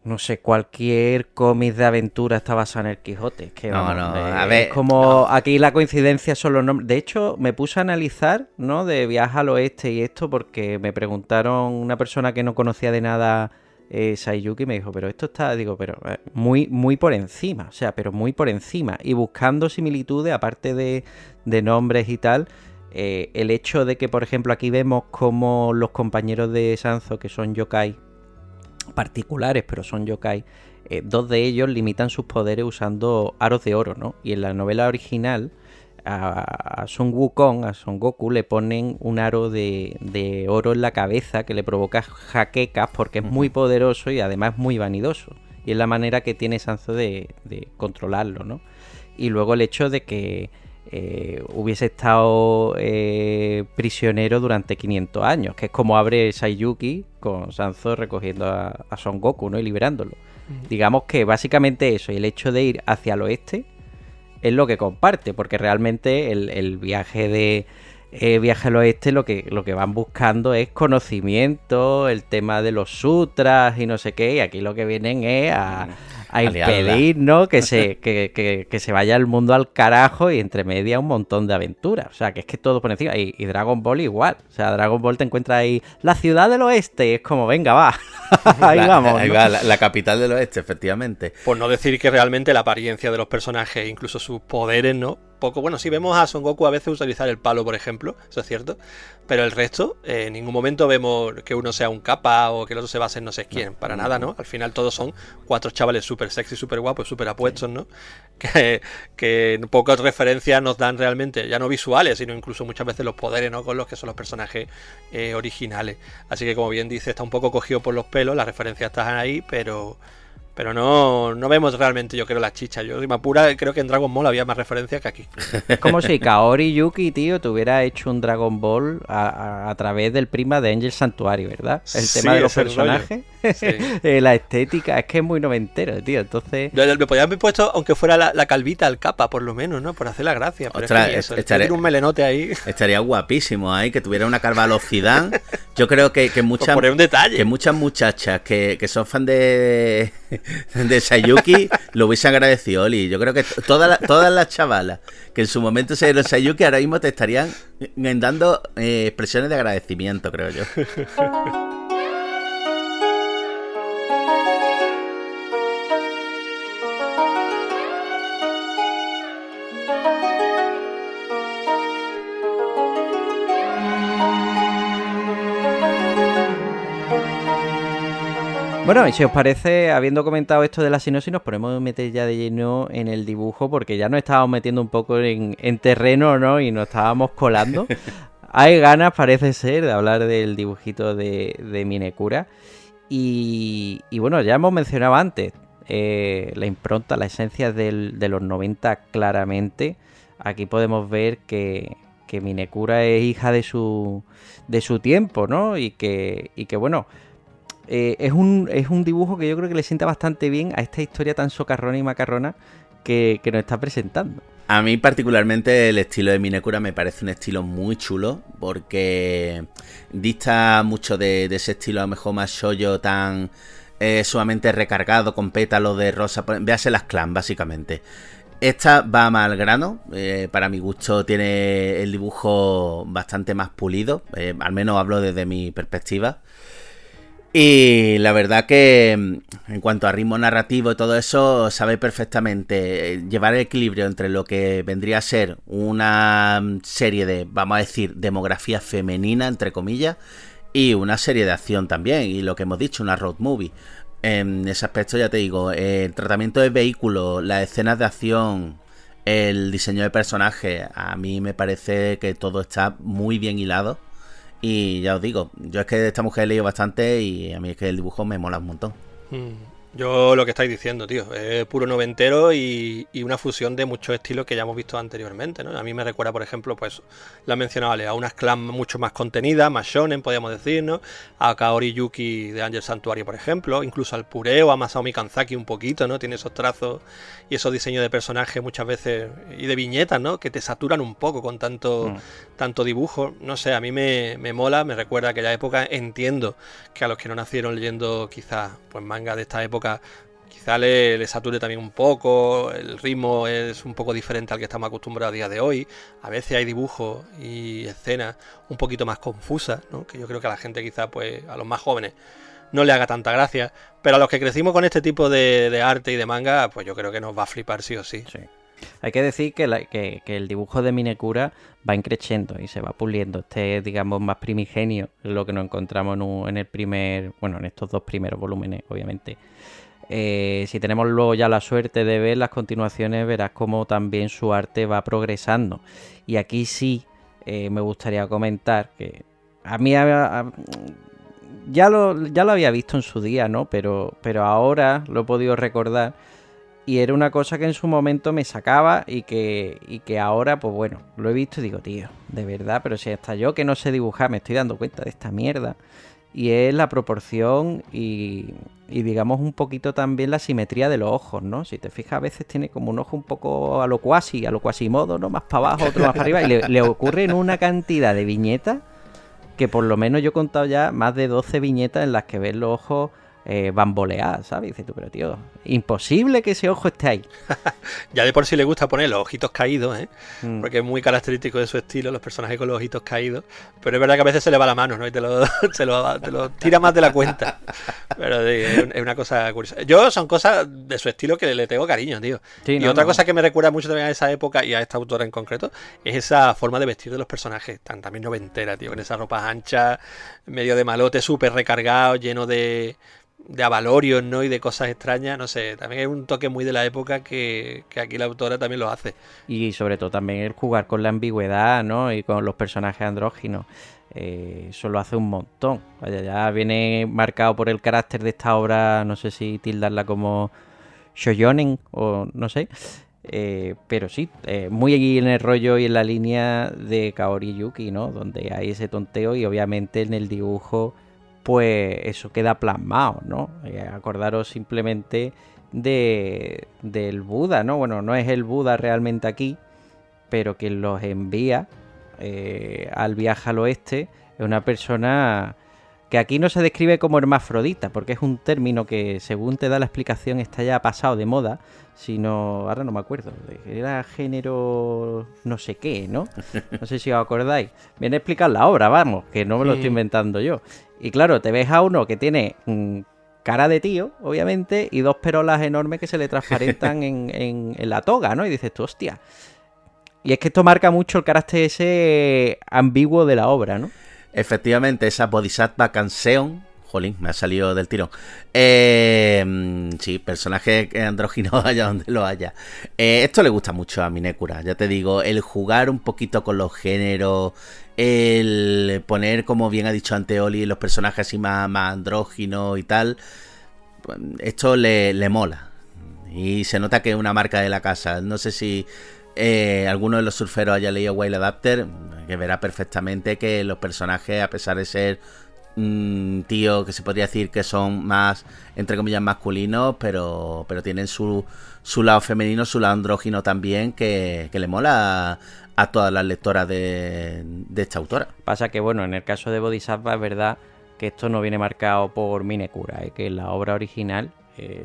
Speaker 1: no sé, cualquier cómic de aventura está basado en el Quijote. Es que, vamos,
Speaker 3: a ver,
Speaker 1: es como aquí la coincidencia son los nombres. De hecho, me puse a analizar, ¿no? De Viaje al Oeste y esto porque me preguntaron una persona que no conocía de nada Saiyuki, me dijo, pero esto está, digo, pero muy, muy por encima, o sea, pero muy por encima. Y buscando similitudes, aparte de nombres y tal, el hecho de que, por ejemplo, aquí vemos como los compañeros de Sanzo, que son yokai particulares, pero son yokai, dos de ellos limitan sus poderes usando aros de oro, ¿no? Y en la novela original a Son Wukong, a Son Goku, le ponen un aro de oro en la cabeza que le provoca jaquecas porque es muy poderoso y además muy vanidoso. Y es la manera que tiene Sanzo de controlarlo, ¿no? Y luego el hecho de que hubiese estado prisionero durante 500 años, que es como abre Saiyuki con Sanzo recogiendo a Son Goku, ¿no? Y liberándolo. Digamos que básicamente eso, y el hecho de ir hacia el oeste es lo que comparte, porque realmente el viaje Viaje al Oeste lo que van buscando es conocimiento, el tema de los sutras y no sé qué, y aquí lo que vienen es a impedir, ¿no? que se vaya el mundo al carajo y entre medias un montón de aventuras. O sea, que es que todo por encima. Y Dragon Ball igual. O sea, Dragon Ball te encuentra ahí la ciudad del oeste y es como, venga, va. Ahí vamos, ¿no?
Speaker 3: Ahí va, la capital del oeste, efectivamente.
Speaker 2: Por no decir que realmente la apariencia de los personajes, incluso sus poderes, ¿no? Poco, bueno, sí vemos a Son Goku a veces utilizar el palo, por ejemplo, eso es cierto, pero el resto, en ningún momento vemos que uno sea un capa o que el otro se base en no sé quién, para nada, ¿no? Al final todos son 4 chavales súper sexy, súper guapos, súper apuestos, ¿no? Que pocas referencias nos dan realmente, ya no visuales, sino incluso muchas veces los poderes, ¿no? Con los que son los personajes originales. Así que como bien dice, está un poco cogido por los pelos, las referencias están ahí, pero no vemos realmente, yo creo, la chicha. Yo, de Mapura, creo que en Dragon Ball había más referencias que aquí.
Speaker 1: Es como si Kaori Yuki, tío, te hubiera hecho un Dragon Ball a través del prima de Angel Sanctuary, ¿verdad? El tema de los personajes, sí. La estética, es que es muy noventero, tío. Entonces
Speaker 2: me podían haber puesto, aunque fuera la calvita al capa, por lo menos, ¿no? Por hacer la gracia. Pero
Speaker 3: ostras,
Speaker 2: es que tiene un melenote ahí.
Speaker 3: Estaría guapísimo ahí, que tuviera una calva a los Zidane. Yo creo que muchas,
Speaker 2: por un detalle.
Speaker 3: Que muchas muchachas que son fan de Saiyuki lo hubiese agradecido, Oli. Yo creo que todas las chavalas que en su momento se dieron Saiyuki ahora mismo te estarían dando expresiones de agradecimiento, creo yo.
Speaker 1: Bueno, y si os parece, habiendo comentado esto de la sinopsis, nos podemos meter ya de lleno en el dibujo, porque ya nos estábamos metiendo un poco en terreno, ¿no? Y nos estábamos colando. Hay ganas, parece ser, de hablar del dibujito de Minekura. Y bueno, ya hemos mencionado antes la impronta, la esencia de los 90 claramente. Aquí podemos ver que Minekura es hija de su tiempo, ¿no? Y que bueno... es un dibujo que yo creo que le sienta bastante bien a esta historia tan socarrona y macarrona que nos está presentando.
Speaker 3: A mí particularmente el estilo de Minekura me parece un estilo muy chulo, porque dista mucho de ese estilo a lo mejor más shoujo tan sumamente recargado con pétalos de rosa. Véase las clan, básicamente. Esta va más al grano, para mi gusto tiene el dibujo bastante más pulido, al menos hablo desde mi perspectiva. Y la verdad que en cuanto a ritmo narrativo y todo eso, sabe perfectamente llevar el equilibrio entre lo que vendría a ser una serie de, vamos a decir, demografía femenina, entre comillas, y una serie de acción también, y lo que hemos dicho, una road movie. En ese aspecto ya te digo, el tratamiento de vehículos, las escenas de acción, el diseño de personajes, a mí me parece que todo está muy bien hilado. Y ya os digo, yo es que de esta mujer he leído bastante y a mí es que el dibujo me mola un montón.
Speaker 2: Yo lo que estáis diciendo, tío, es puro noventero y una fusión de muchos estilos que ya hemos visto anteriormente, ¿no? A mí me recuerda, por ejemplo, pues, lo has mencionado, Ale, a unas clan mucho más contenidas, más shonen, podríamos decir, ¿no? A Kaori Yuki de Angel Sanctuary, por ejemplo, incluso al Pureo, a Masaomi Kanzaki un poquito, ¿no? Tiene esos trazos y esos diseños de personajes muchas veces y de viñetas, ¿no? Que te saturan un poco con tanto dibujo. No sé, a mí me mola, me recuerda a aquella época. Entiendo que a los que no nacieron leyendo quizás pues manga de esta época quizá le sature también un poco, el ritmo es un poco diferente al que estamos acostumbrados a día de hoy, a veces hay dibujos y escenas un poquito más confusas, ¿no? Que yo creo que a la gente quizá, pues a los más jóvenes no le haga tanta gracia, pero a los que crecimos con este tipo de arte y de manga, pues yo creo que nos va a flipar sí o sí.
Speaker 1: Sí. Hay que decir que el dibujo de Minekura va increciendo y se va puliendo. Este, digamos, más primigenio, es lo que nos encontramos en el primer, bueno, en estos dos primeros volúmenes, obviamente. Si tenemos luego ya la suerte de ver las continuaciones, verás cómo también su arte va progresando. Y aquí sí me gustaría comentar que a mí ya lo había visto en su día, ¿no? Pero ahora lo he podido recordar. Y era una cosa que en su momento me sacaba y que ahora, pues bueno, lo he visto y digo, tío, de verdad, pero si hasta yo que no sé dibujar me estoy dando cuenta de esta mierda. Y es la proporción y digamos un poquito también la simetría de los ojos, ¿no? Si te fijas, a veces tiene como un ojo un poco a lo Quasimodo, ¿no? Más para abajo, otro más para arriba. Y le ocurre en una cantidad de viñetas que por lo menos yo he contado ya más de 12 viñetas en las que ves los ojos bambolear, ¿sabes? Y dices tú, pero tío, imposible que ese ojo esté ahí.
Speaker 2: Ya de por sí le gusta poner los ojitos caídos, ¿eh? Porque es muy característico de su estilo, los personajes con los ojitos caídos. Pero es verdad que a veces se le va la mano, ¿no? Y te lo tira más de la cuenta. Pero sí, es una cosa curiosa. Yo son cosas de su estilo que le tengo cariño, tío. Sí, y otra cosa que me recuerda mucho también a esa época y a esta autora en concreto es esa forma de vestir de los personajes, también noventera, tío, con esas ropas anchas, medio de malote, súper recargado, lleno de avalorios, ¿no? Y de cosas extrañas, no sé, también es un toque muy de la época que aquí la autora también lo hace.
Speaker 1: Y sobre todo también el jugar con la ambigüedad, ¿no? Y con los personajes andróginos. Eso lo hace un montón. Vaya, ya viene marcado por el carácter de esta obra, no sé si tildarla como shoujonen o no sé. Pero sí, muy en el rollo y en la línea de Kaori Yuki, ¿no? Donde hay ese tonteo y obviamente en el dibujo pues eso queda plasmado, ¿no? Acordaros simplemente del Buda, ¿no? Bueno, no es el Buda realmente aquí, pero quien los envía al viaje al oeste es una persona que aquí no se describe como hermafrodita, porque es un término que según te da la explicación está ya pasado de moda, sino, ahora no me acuerdo, era género no sé qué, ¿no? No sé si os acordáis. Viene a explicar la obra, vamos, que no me lo estoy inventando yo. Y claro, te ves a uno que tiene cara de tío, obviamente, y dos perolas enormes que se le transparentan en la toga, ¿no? Y dices tú, hostia. Y es que esto marca mucho el carácter ese ambiguo de la obra, ¿no?
Speaker 3: Efectivamente, esa Bodhisattva Kanseon, jolín, me ha salido del tirón. Sí, personaje andrógino allá donde lo haya. Esto le gusta mucho a Minekura, ya te digo, el jugar un poquito con los géneros, el poner, como bien ha dicho ante Oli, los personajes así más andróginos y tal. Esto le mola. Y se nota que es una marca de la casa. No sé si alguno de los surferos haya leído Wild Adapter, que verá perfectamente que los personajes, a pesar de ser tíos que se podría decir que son más, entre comillas, masculinos, pero tienen su lado femenino, su lado andrógino también, que le mola a todas las lectoras de esta autora.
Speaker 1: Pasa que, bueno, en el caso de Bodhisattva es verdad que esto no viene marcado por Minekura, que en la obra original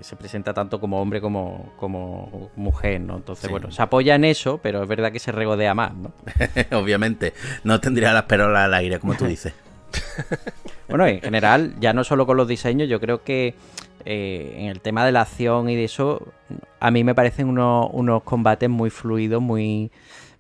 Speaker 1: se presenta tanto como hombre como mujer, ¿no? Entonces, sí, bueno, se apoya en eso, pero es verdad que se regodea más, ¿no?
Speaker 3: Obviamente, no tendría las perolas al aire, como tú dices.
Speaker 1: Bueno, en general, ya no solo con los diseños, yo creo que en el tema de la acción y de eso, a mí me parecen unos combates muy fluidos, muy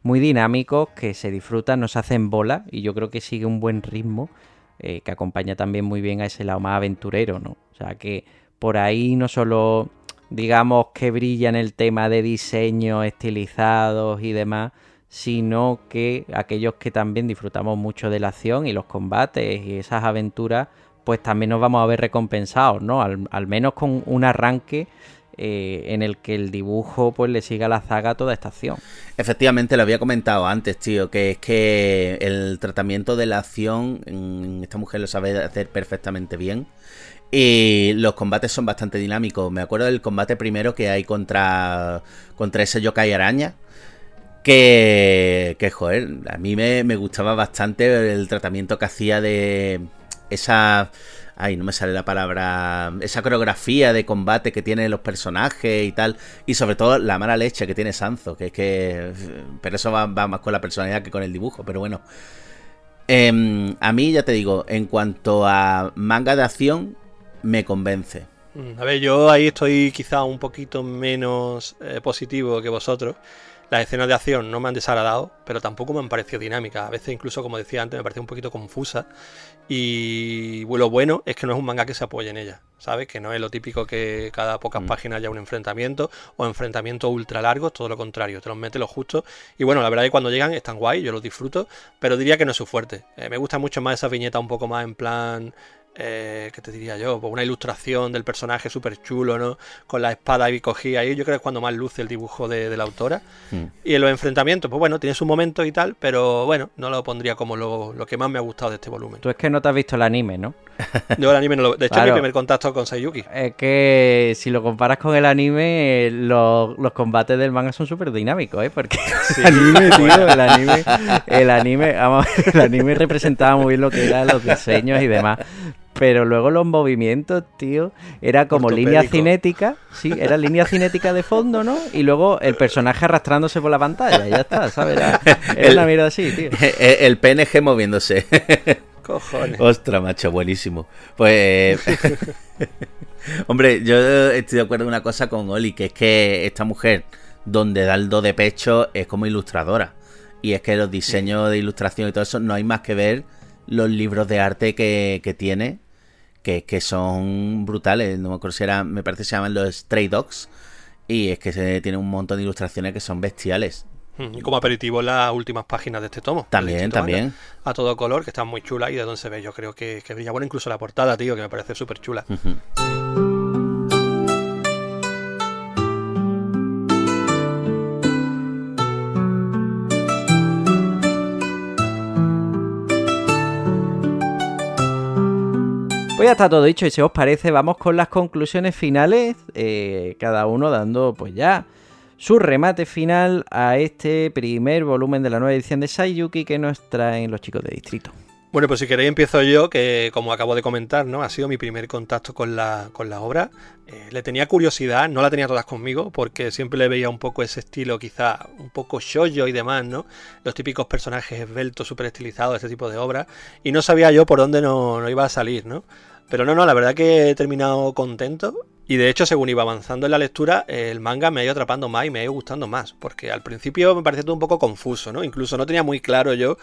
Speaker 1: dinámicos, que se disfrutan, no se hacen bola, y yo creo que sigue un buen ritmo, que acompaña también muy bien a ese lado más aventurero, ¿no? O sea que por ahí no solo, digamos, que brilla en el tema de diseños estilizados y demás, sino que aquellos que también disfrutamos mucho de la acción y los combates y esas aventuras, pues también nos vamos a ver recompensados, ¿no? Al menos con un arranque en el que el dibujo pues le siga la zaga a toda esta acción.
Speaker 3: Efectivamente, lo había comentado antes, tío, que es que el tratamiento de la acción, esta mujer lo sabe hacer perfectamente bien. Y los combates son bastante dinámicos. Me acuerdo del combate primero que hay contra ese yokai araña. Que joder, a mí me gustaba bastante el tratamiento que hacía de esa... Ay, no me sale la palabra. Esa coreografía de combate que tienen los personajes y tal. Y sobre todo la mala leche que tiene Sanzo. Que es que... Pero eso va más con la personalidad que con el dibujo. Pero bueno. A mí, ya te digo, en cuanto a manga de acción, me convence.
Speaker 2: A ver, yo ahí estoy quizá un poquito menos positivo que vosotros. Las escenas de acción no me han desagradado, pero tampoco me han parecido dinámicas. A veces incluso, como decía antes, me parece un poquito confusa. Y lo bueno es que no es un manga que se apoye en ella, ¿sabes? Que no es lo típico que cada pocas páginas haya un enfrentamiento o enfrentamientos ultra largos, todo lo contrario, te los mete lo justo. Y bueno, la verdad es que cuando llegan están guay, yo los disfruto, pero diría que no es su fuerte. Me gusta mucho más esa viñeta un poco más en plan... ¿qué te diría yo? Pues una ilustración del personaje súper chulo, ¿no? Con la espada y cogía ahí. Yo creo que es cuando más luce el dibujo de la autora. Y en los enfrentamientos, pues bueno, tiene sus momentos y tal, pero bueno, no lo pondría como lo que más me ha gustado de este volumen.
Speaker 1: Tú es que no te has visto el anime, ¿no?
Speaker 2: Yo el anime no lo... De hecho,
Speaker 1: claro.
Speaker 2: Es mi primer contacto con Sayuki.
Speaker 1: Es que si lo comparas con el anime, los combates del manga son súper dinámicos, ¿eh? Porque
Speaker 2: Sí.
Speaker 1: el anime, tío, el anime representaba muy bien lo que eran los diseños y demás. Pero luego los movimientos, tío, era como línea cinética, sí, era línea cinética de fondo, ¿no? Y luego el personaje arrastrándose por la pantalla, y ya está, ¿sabes? Era una mierda así, tío.
Speaker 3: El PNG moviéndose.
Speaker 2: Cojones.
Speaker 3: Ostras, macho, buenísimo. Pues... Hombre, yo estoy de acuerdo en una cosa con Oli, que es que esta mujer, donde da el do de pecho, es como ilustradora. Y es que los diseños de ilustración y todo eso, no hay más que ver los libros de arte que tiene, que son brutales. No me acuerdo si me parece que se llaman los Stray Dogs. Y es que tiene un montón de ilustraciones que son bestiales.
Speaker 2: Y como aperitivo las últimas páginas de este tomo.
Speaker 3: También.
Speaker 2: A todo color, que están muy chulas y de donde se ve yo creo que brilla. Bueno, incluso la portada, tío, que me parece súper chula.
Speaker 1: Pues ya está todo dicho y si os parece vamos con las conclusiones finales, cada uno dando pues ya su remate final a este primer volumen de la nueva edición de Sayuki que nos traen los chicos de Distrito.
Speaker 2: Bueno, pues si queréis empiezo yo, que como acabo de comentar, ¿no? Ha sido mi primer contacto con la obra. Le tenía curiosidad, no la tenía todas conmigo, porque siempre le veía un poco ese estilo quizá un poco shoujo y demás, ¿no? Los típicos personajes esbeltos, súper estilizados, este tipo de obras. Y no sabía yo por dónde no iba a salir, ¿no? Pero no, la verdad que he terminado contento. Y de hecho, según iba avanzando en la lectura, el manga me ha ido atrapando más y me ha ido gustando más. Porque al principio me parecía todo un poco confuso, ¿no? Incluso no tenía muy claro yo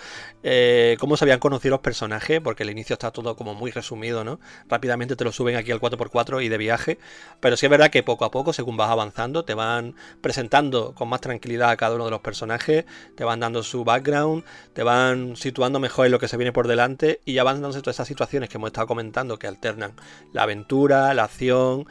Speaker 2: cómo se habían conocido los personajes, porque el inicio está todo como muy resumido, ¿no? Rápidamente te lo suben aquí al 4x4 y de viaje. Pero sí es verdad que poco a poco, según vas avanzando, te van presentando con más tranquilidad a cada uno de los personajes, te van dando su background, te van situando mejor en lo que se viene por delante y ya van dándose todas esas situaciones que hemos estado comentando que alternan la aventura, la acción...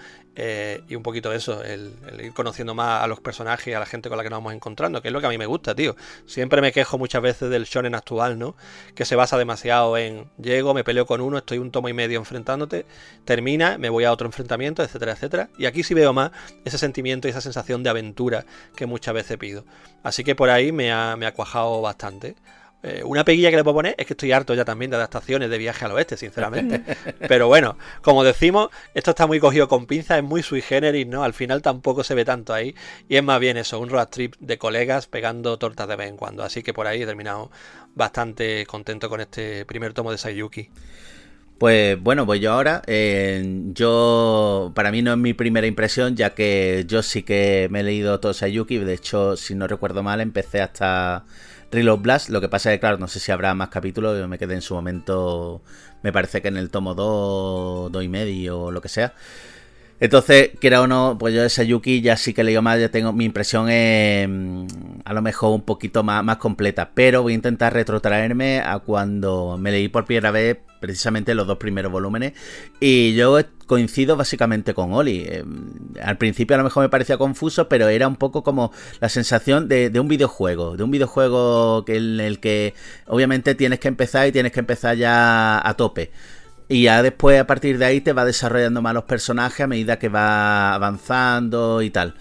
Speaker 2: y un poquito de eso, el ir conociendo más a los personajes y a la gente con la que nos vamos encontrando, que es lo que a mí me gusta, tío. Siempre me quejo muchas veces del shonen actual, ¿no? Que se basa demasiado en llego, me peleo con uno, estoy un tomo y medio enfrentándote, termina, me voy a otro enfrentamiento, etcétera, etcétera. Y aquí sí veo más ese sentimiento y esa sensación de aventura que muchas veces pido. Así que por ahí me ha cuajado bastante. Una peguilla que le puedo poner es que estoy harto ya también de adaptaciones de Viaje al Oeste, sinceramente. Pero bueno, como decimos, esto está muy cogido con pinzas, es muy sui generis, ¿no? Al final tampoco se ve tanto ahí. Y es más bien eso, un road trip de colegas pegando tortas de vez en cuando. Así que por ahí he terminado bastante contento con este primer tomo de Sayuki.
Speaker 3: Pues bueno, pues yo ahora, para mí no es mi primera impresión, ya que yo sí que me he leído todo Sayuki. De hecho, si no recuerdo mal, empecé hasta Reload Blast. Lo que pasa es que, claro, no sé si habrá más capítulos. Yo me quedé en su momento, me parece que en el tomo 2 y medio o lo que sea. Entonces, quiera o no, pues yo de Sayuki ya sí que he leído más, ya tengo, mi impresión es a lo mejor un poquito más completa, pero voy a intentar retrotraerme a cuando me leí por primera vez precisamente los 2 primeros volúmenes, y yo coincido básicamente con Oli. Al principio a lo mejor me parecía confuso, pero era un poco como la sensación de un videojuego en el que obviamente tienes que empezar y tienes que empezar ya a tope. Y ya después, a partir de ahí, te va desarrollando más los personajes a medida que va avanzando y tal.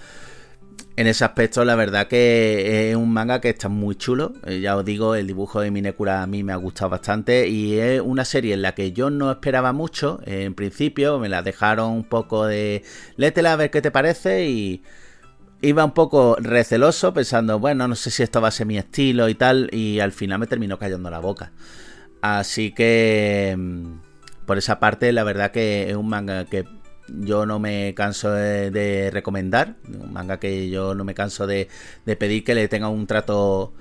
Speaker 3: En ese aspecto, la verdad que es un manga que está muy chulo. Ya os digo, el dibujo de Minekura a mí me ha gustado bastante. Y es una serie en la que yo no esperaba mucho. En principio, me la dejaron un poco de... léetela a ver qué te parece. Y iba un poco receloso, pensando, bueno, no sé si esto va a ser mi estilo y tal. Y al final me terminó callando la boca. Así que... por esa parte, la verdad que es un manga que yo no me canso de recomendar. Un manga que yo no me canso de pedir que le tenga un trato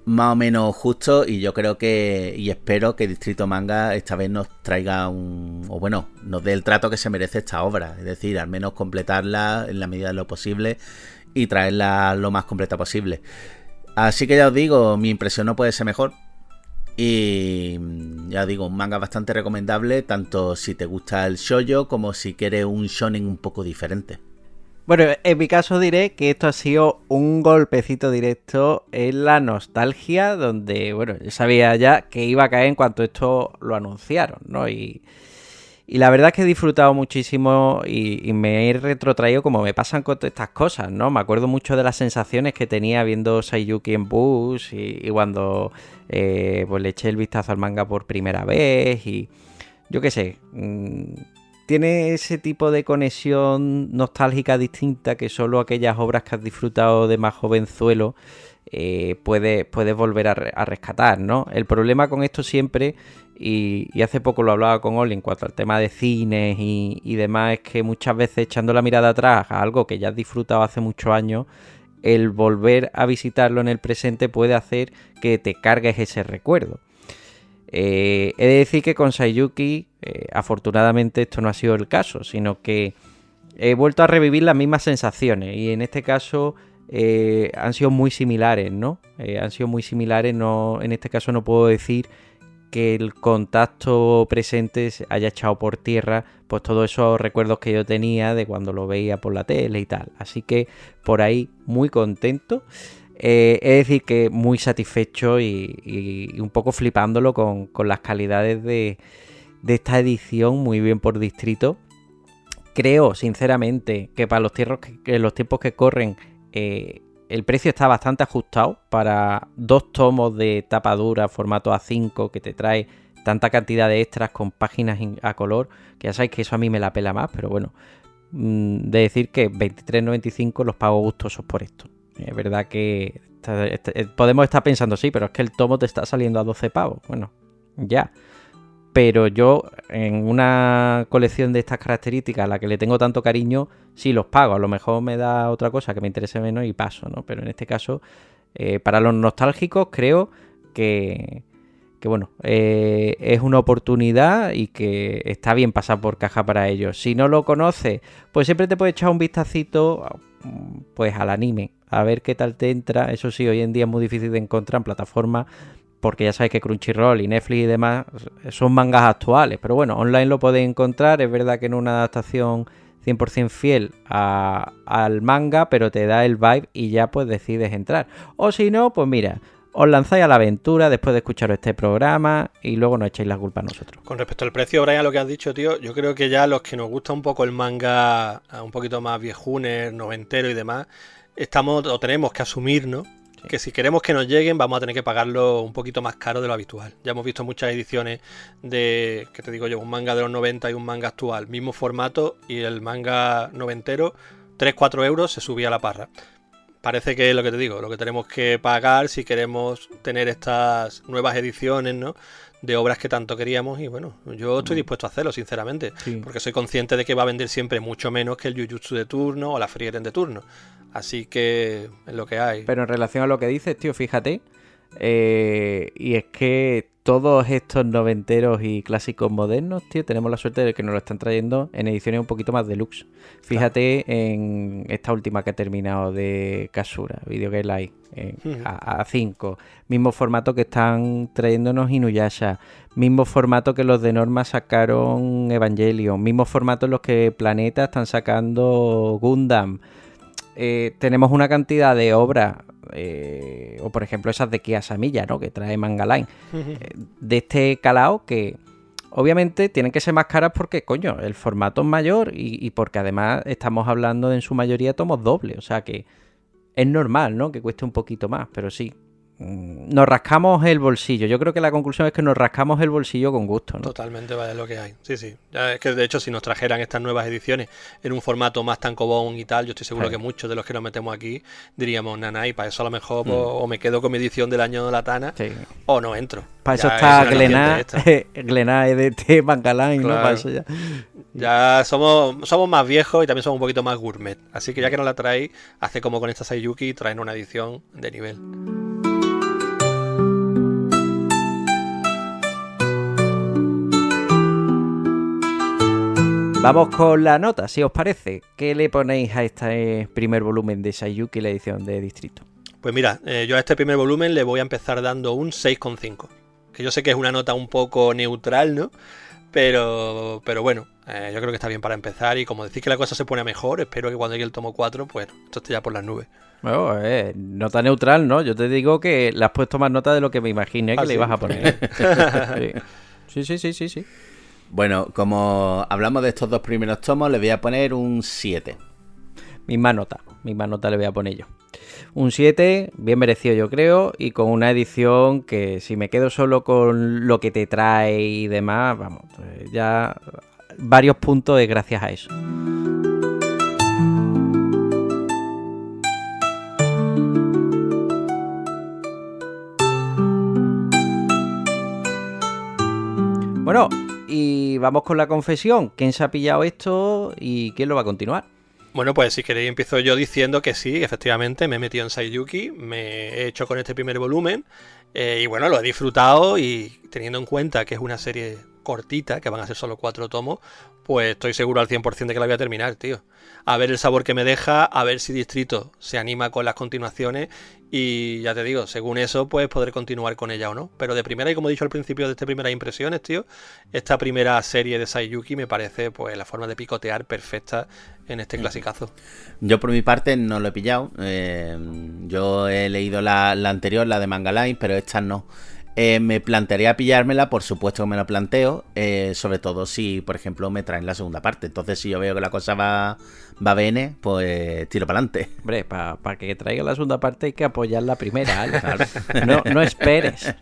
Speaker 3: más o menos justo. Y yo creo que, y espero que Distrito Manga esta vez nos traiga o bueno, nos dé el trato que se merece esta obra. Es decir, al menos completarla en la medida de lo posible y traerla lo más completa posible. Así que ya os digo, mi impresión no puede ser mejor. Y ya digo, un manga bastante recomendable, tanto si te gusta el shoujo como si quieres un shonen un poco diferente.
Speaker 1: Bueno, en mi caso diré que esto ha sido un golpecito directo en la nostalgia, donde, bueno, yo sabía ya que iba a caer en cuanto esto lo anunciaron, ¿no? Y la verdad es que he disfrutado muchísimo y me he retrotraído como me pasan con todas estas cosas, ¿no? Me acuerdo mucho de las sensaciones que tenía viendo Saiyuki en bus y cuando pues le eché el vistazo al manga por primera vez y yo qué sé, tiene ese tipo de conexión nostálgica distinta que solo aquellas obras que has disfrutado de más jovenzuelo puedes volver a rescatar, ¿no? El problema con esto siempre, y hace poco lo hablaba con Oli en cuanto al tema de cines y demás, es que muchas veces echando la mirada atrás a algo que ya has disfrutado hace muchos años, el volver a visitarlo en el presente puede hacer que te cargues ese recuerdo. He de decir que con Saiyuki, afortunadamente esto no ha sido el caso, sino que he vuelto a revivir las mismas sensaciones y en este caso han sido muy similares, ¿no? Han sido muy similares, no, en este caso no puedo decir que el contacto presente se haya echado por tierra pues todos esos recuerdos que yo tenía de cuando lo veía por la tele y tal. Así que por ahí muy contento. Es decir que muy satisfecho y un poco flipándolo con las calidades de esta edición, muy bien por Distrito. Creo sinceramente que para los tiempos que corren el precio está bastante ajustado para 2 tomos de tapa dura, formato A5, que te trae tanta cantidad de extras con páginas a color, que ya sabéis que eso a mí me la pela más, pero bueno, de decir que 23,95 los pago gustosos por esto. Es verdad que podemos estar pensando, sí, pero es que el tomo te está saliendo a 12 pavos. Bueno, ya. Pero yo en una colección de estas características a la que le tengo tanto cariño, sí los pago. A lo mejor me da otra cosa que me interese menos y paso, ¿no? Pero en este caso, para los nostálgicos creo que bueno, es una oportunidad y que está bien pasar por caja para ellos. Si no lo conoces, pues siempre te puedes echar un vistacito pues al anime, a ver qué tal te entra. Eso sí, hoy en día es muy difícil de encontrar en plataformas, porque ya sabes que Crunchyroll y Netflix y demás son mangas actuales, pero bueno, online lo podéis encontrar. Es verdad que no es una adaptación 100% fiel al manga, pero te da el vibe y ya pues decides entrar. O si no, pues mira, os lanzáis a la aventura después de escuchar este programa y luego nos echáis la culpa a nosotros.
Speaker 2: Con respecto al precio, Brian, lo que has dicho, tío, yo creo que ya los que nos gusta un poco el manga un poquito más viejuner, noventero y demás, tenemos que asumir, ¿no? Sí. Que si queremos que nos lleguen vamos a tener que pagarlo un poquito más caro de lo habitual. Ya hemos visto muchas ediciones de, ¿qué te digo yo? Un manga de los 90 y un manga actual, mismo formato, y el manga noventero, 3-4 euros se subía a la parra. Parece que es lo que te digo, lo que tenemos que pagar si queremos tener estas nuevas ediciones, ¿no? De obras que tanto queríamos, y bueno, yo estoy dispuesto a hacerlo, sinceramente, sí, porque soy consciente de que va a vender siempre mucho menos que el Jujutsu de turno o la Frieren de turno. Así que es lo que hay.
Speaker 1: Pero en relación a lo que dices, tío, fíjate, Y es que todos estos noventeros y clásicos modernos, tío, tenemos la suerte de que nos lo están trayendo en ediciones un poquito más deluxe. Fíjate en esta última que ha terminado de Kasura, Video Game Live, A5. Mismo formato que están trayéndonos Inuyasha. Mismo formato que los de Norma sacaron Evangelion. Mismo formato en los que Planeta están sacando Gundam. Tenemos una cantidad de obras, o por ejemplo esas de Kia Samilla, ¿no? Que trae Manga Line, de este calao que obviamente tienen que ser más caras porque, coño, el formato es mayor y porque además estamos hablando de en su mayoría tomos dobles, o sea que es normal, ¿no? Que cueste un poquito más, pero sí. Nos rascamos el bolsillo. Yo creo que la conclusión es que nos rascamos el bolsillo con gusto, ¿no?
Speaker 2: Totalmente, vale, lo que hay. Sí, sí. Ya es que de hecho, si nos trajeran estas nuevas ediciones en un formato más tankobon y tal, yo estoy seguro que muchos de los que nos metemos aquí diríamos, nanay, para eso a lo mejor pues, o me quedo con mi edición del año de la Tana, o no entro.
Speaker 1: Para eso está Glenaa EDT, Mangaline, claro. ¿No? Para eso
Speaker 2: ya somos más viejos y también somos un poquito más gourmet. Así que ya que nos la traéis, hace como con esta Saiyuki, traen una edición de nivel.
Speaker 1: Vamos con la nota, si os parece. ¿Qué le ponéis a este primer volumen de Saiyuki, la edición de Distrito?
Speaker 2: Pues mira, yo a este primer volumen le voy a empezar dando un 6,5. Que yo sé que es una nota un poco neutral, ¿no? Pero bueno, yo creo que está bien para empezar. Y como decís que la cosa se pone mejor, espero que cuando llegue el tomo 4, pues esto esté ya por las nubes.
Speaker 1: Bueno, nota neutral, ¿no? Yo te digo que le has puesto más nota de lo que me imaginé que le ibas a poner. Sí.
Speaker 3: Bueno, como hablamos de estos dos primeros tomos, le voy a poner un 7.
Speaker 1: Misma nota le voy a poner yo. Un 7, bien merecido yo creo, y con una edición que si me quedo solo con lo que te trae y demás, vamos, ya varios puntos es gracias a eso. Bueno, y vamos con la confesión. ¿Quién se ha pillado esto y quién lo va a continuar?
Speaker 2: Bueno, pues si queréis empiezo yo diciendo que sí, efectivamente, me he metido en Saiyuki, me he hecho con este primer volumen y bueno, lo he disfrutado y teniendo en cuenta que es una serie cortita, que van a ser solo 4 tomos, pues estoy seguro al 100% de que la voy a terminar, tío. A ver el sabor que me deja, a ver si Distrito se anima con las continuaciones y ya te digo, según eso, pues podré continuar con ella o no. Pero de primera, y como he dicho al principio de estas primeras impresiones, tío, esta primera serie de Saiyuki me parece pues la forma de picotear perfecta en este clasicazo.
Speaker 3: Yo por mi parte no lo he pillado. Yo he leído la anterior, la de Manga Line, pero esta no. Me plantearía pillármela, por supuesto que me lo planteo, sobre todo si, por ejemplo, me traen la segunda parte. Entonces, si yo veo que la cosa va bene, pues tiro para adelante.
Speaker 1: Hombre, para que traiga la segunda parte hay que apoyar la primera, ¿eh? Claro. No esperes.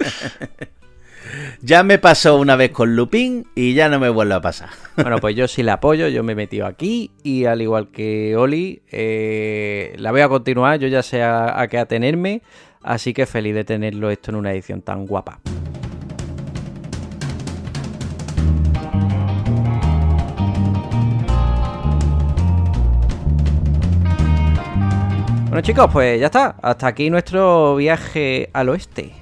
Speaker 3: Ya me pasó una vez con Lupin y ya no me vuelve a pasar.
Speaker 1: Bueno, pues yo sí la apoyo, yo me he metido aquí y al igual que Oli, la voy a continuar, yo ya sé a qué atenerme. Así que feliz de tenerlo esto en una edición tan guapa. Bueno chicos, pues ya está. Hasta aquí nuestro viaje al oeste.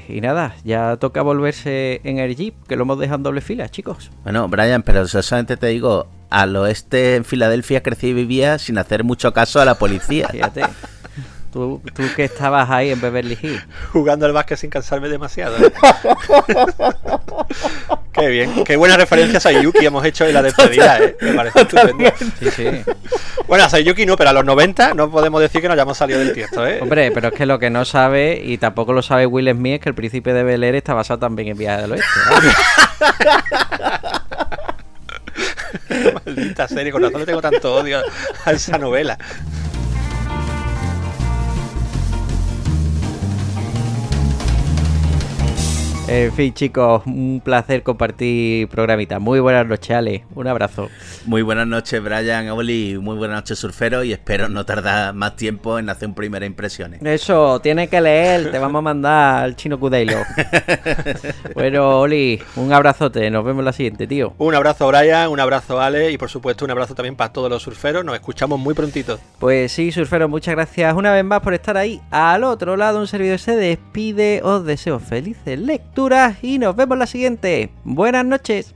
Speaker 1: Y nada, ya toca volverse en el Jeep, que lo hemos dejado en doble fila, chicos.
Speaker 3: Bueno, Brian, pero solamente te digo, al oeste en Filadelfia crecí y vivía sin hacer mucho caso a la policía.
Speaker 1: Fíjate. Tú que estabas ahí en Beverly Hills.
Speaker 2: Jugando al básquet sin cansarme demasiado. Qué bien. Qué buenas referencias a Saiyuki hemos hecho en la despedida, ¿eh? Me parece estupendo.
Speaker 1: Sí.
Speaker 2: Bueno, a Saiyuki no, pero a los 90 no podemos decir que nos hayamos salido del tiesto, ¿eh?
Speaker 1: Hombre, pero es que lo que no sabe, y tampoco lo sabe Will Smith, es que El Príncipe de Bel-Air está basado también en Viaje del Oeste, ¿no?
Speaker 2: Maldita serie, con razón le tengo tanto odio a esa novela.
Speaker 1: En fin, chicos, un placer compartir programita. Muy buenas noches, Ale. Un abrazo.
Speaker 3: Muy buenas noches, Brian, Oli. Muy buenas noches, surfero. Y espero no tardar más tiempo en hacer primeras impresiones.
Speaker 1: Eso, tienes que leer. Te vamos a mandar al chino Cudeilo. Bueno, Oli, un abrazote. Nos vemos la siguiente, tío.
Speaker 2: Un abrazo, Brian. Un abrazo, Ale. Y por supuesto, un abrazo también para todos los surferos. Nos escuchamos muy prontito.
Speaker 1: Pues sí, surferos, muchas gracias una vez más por estar ahí. Al otro lado, un servidor se despide. Os deseo felices lecturas y nos vemos la siguiente. Buenas noches.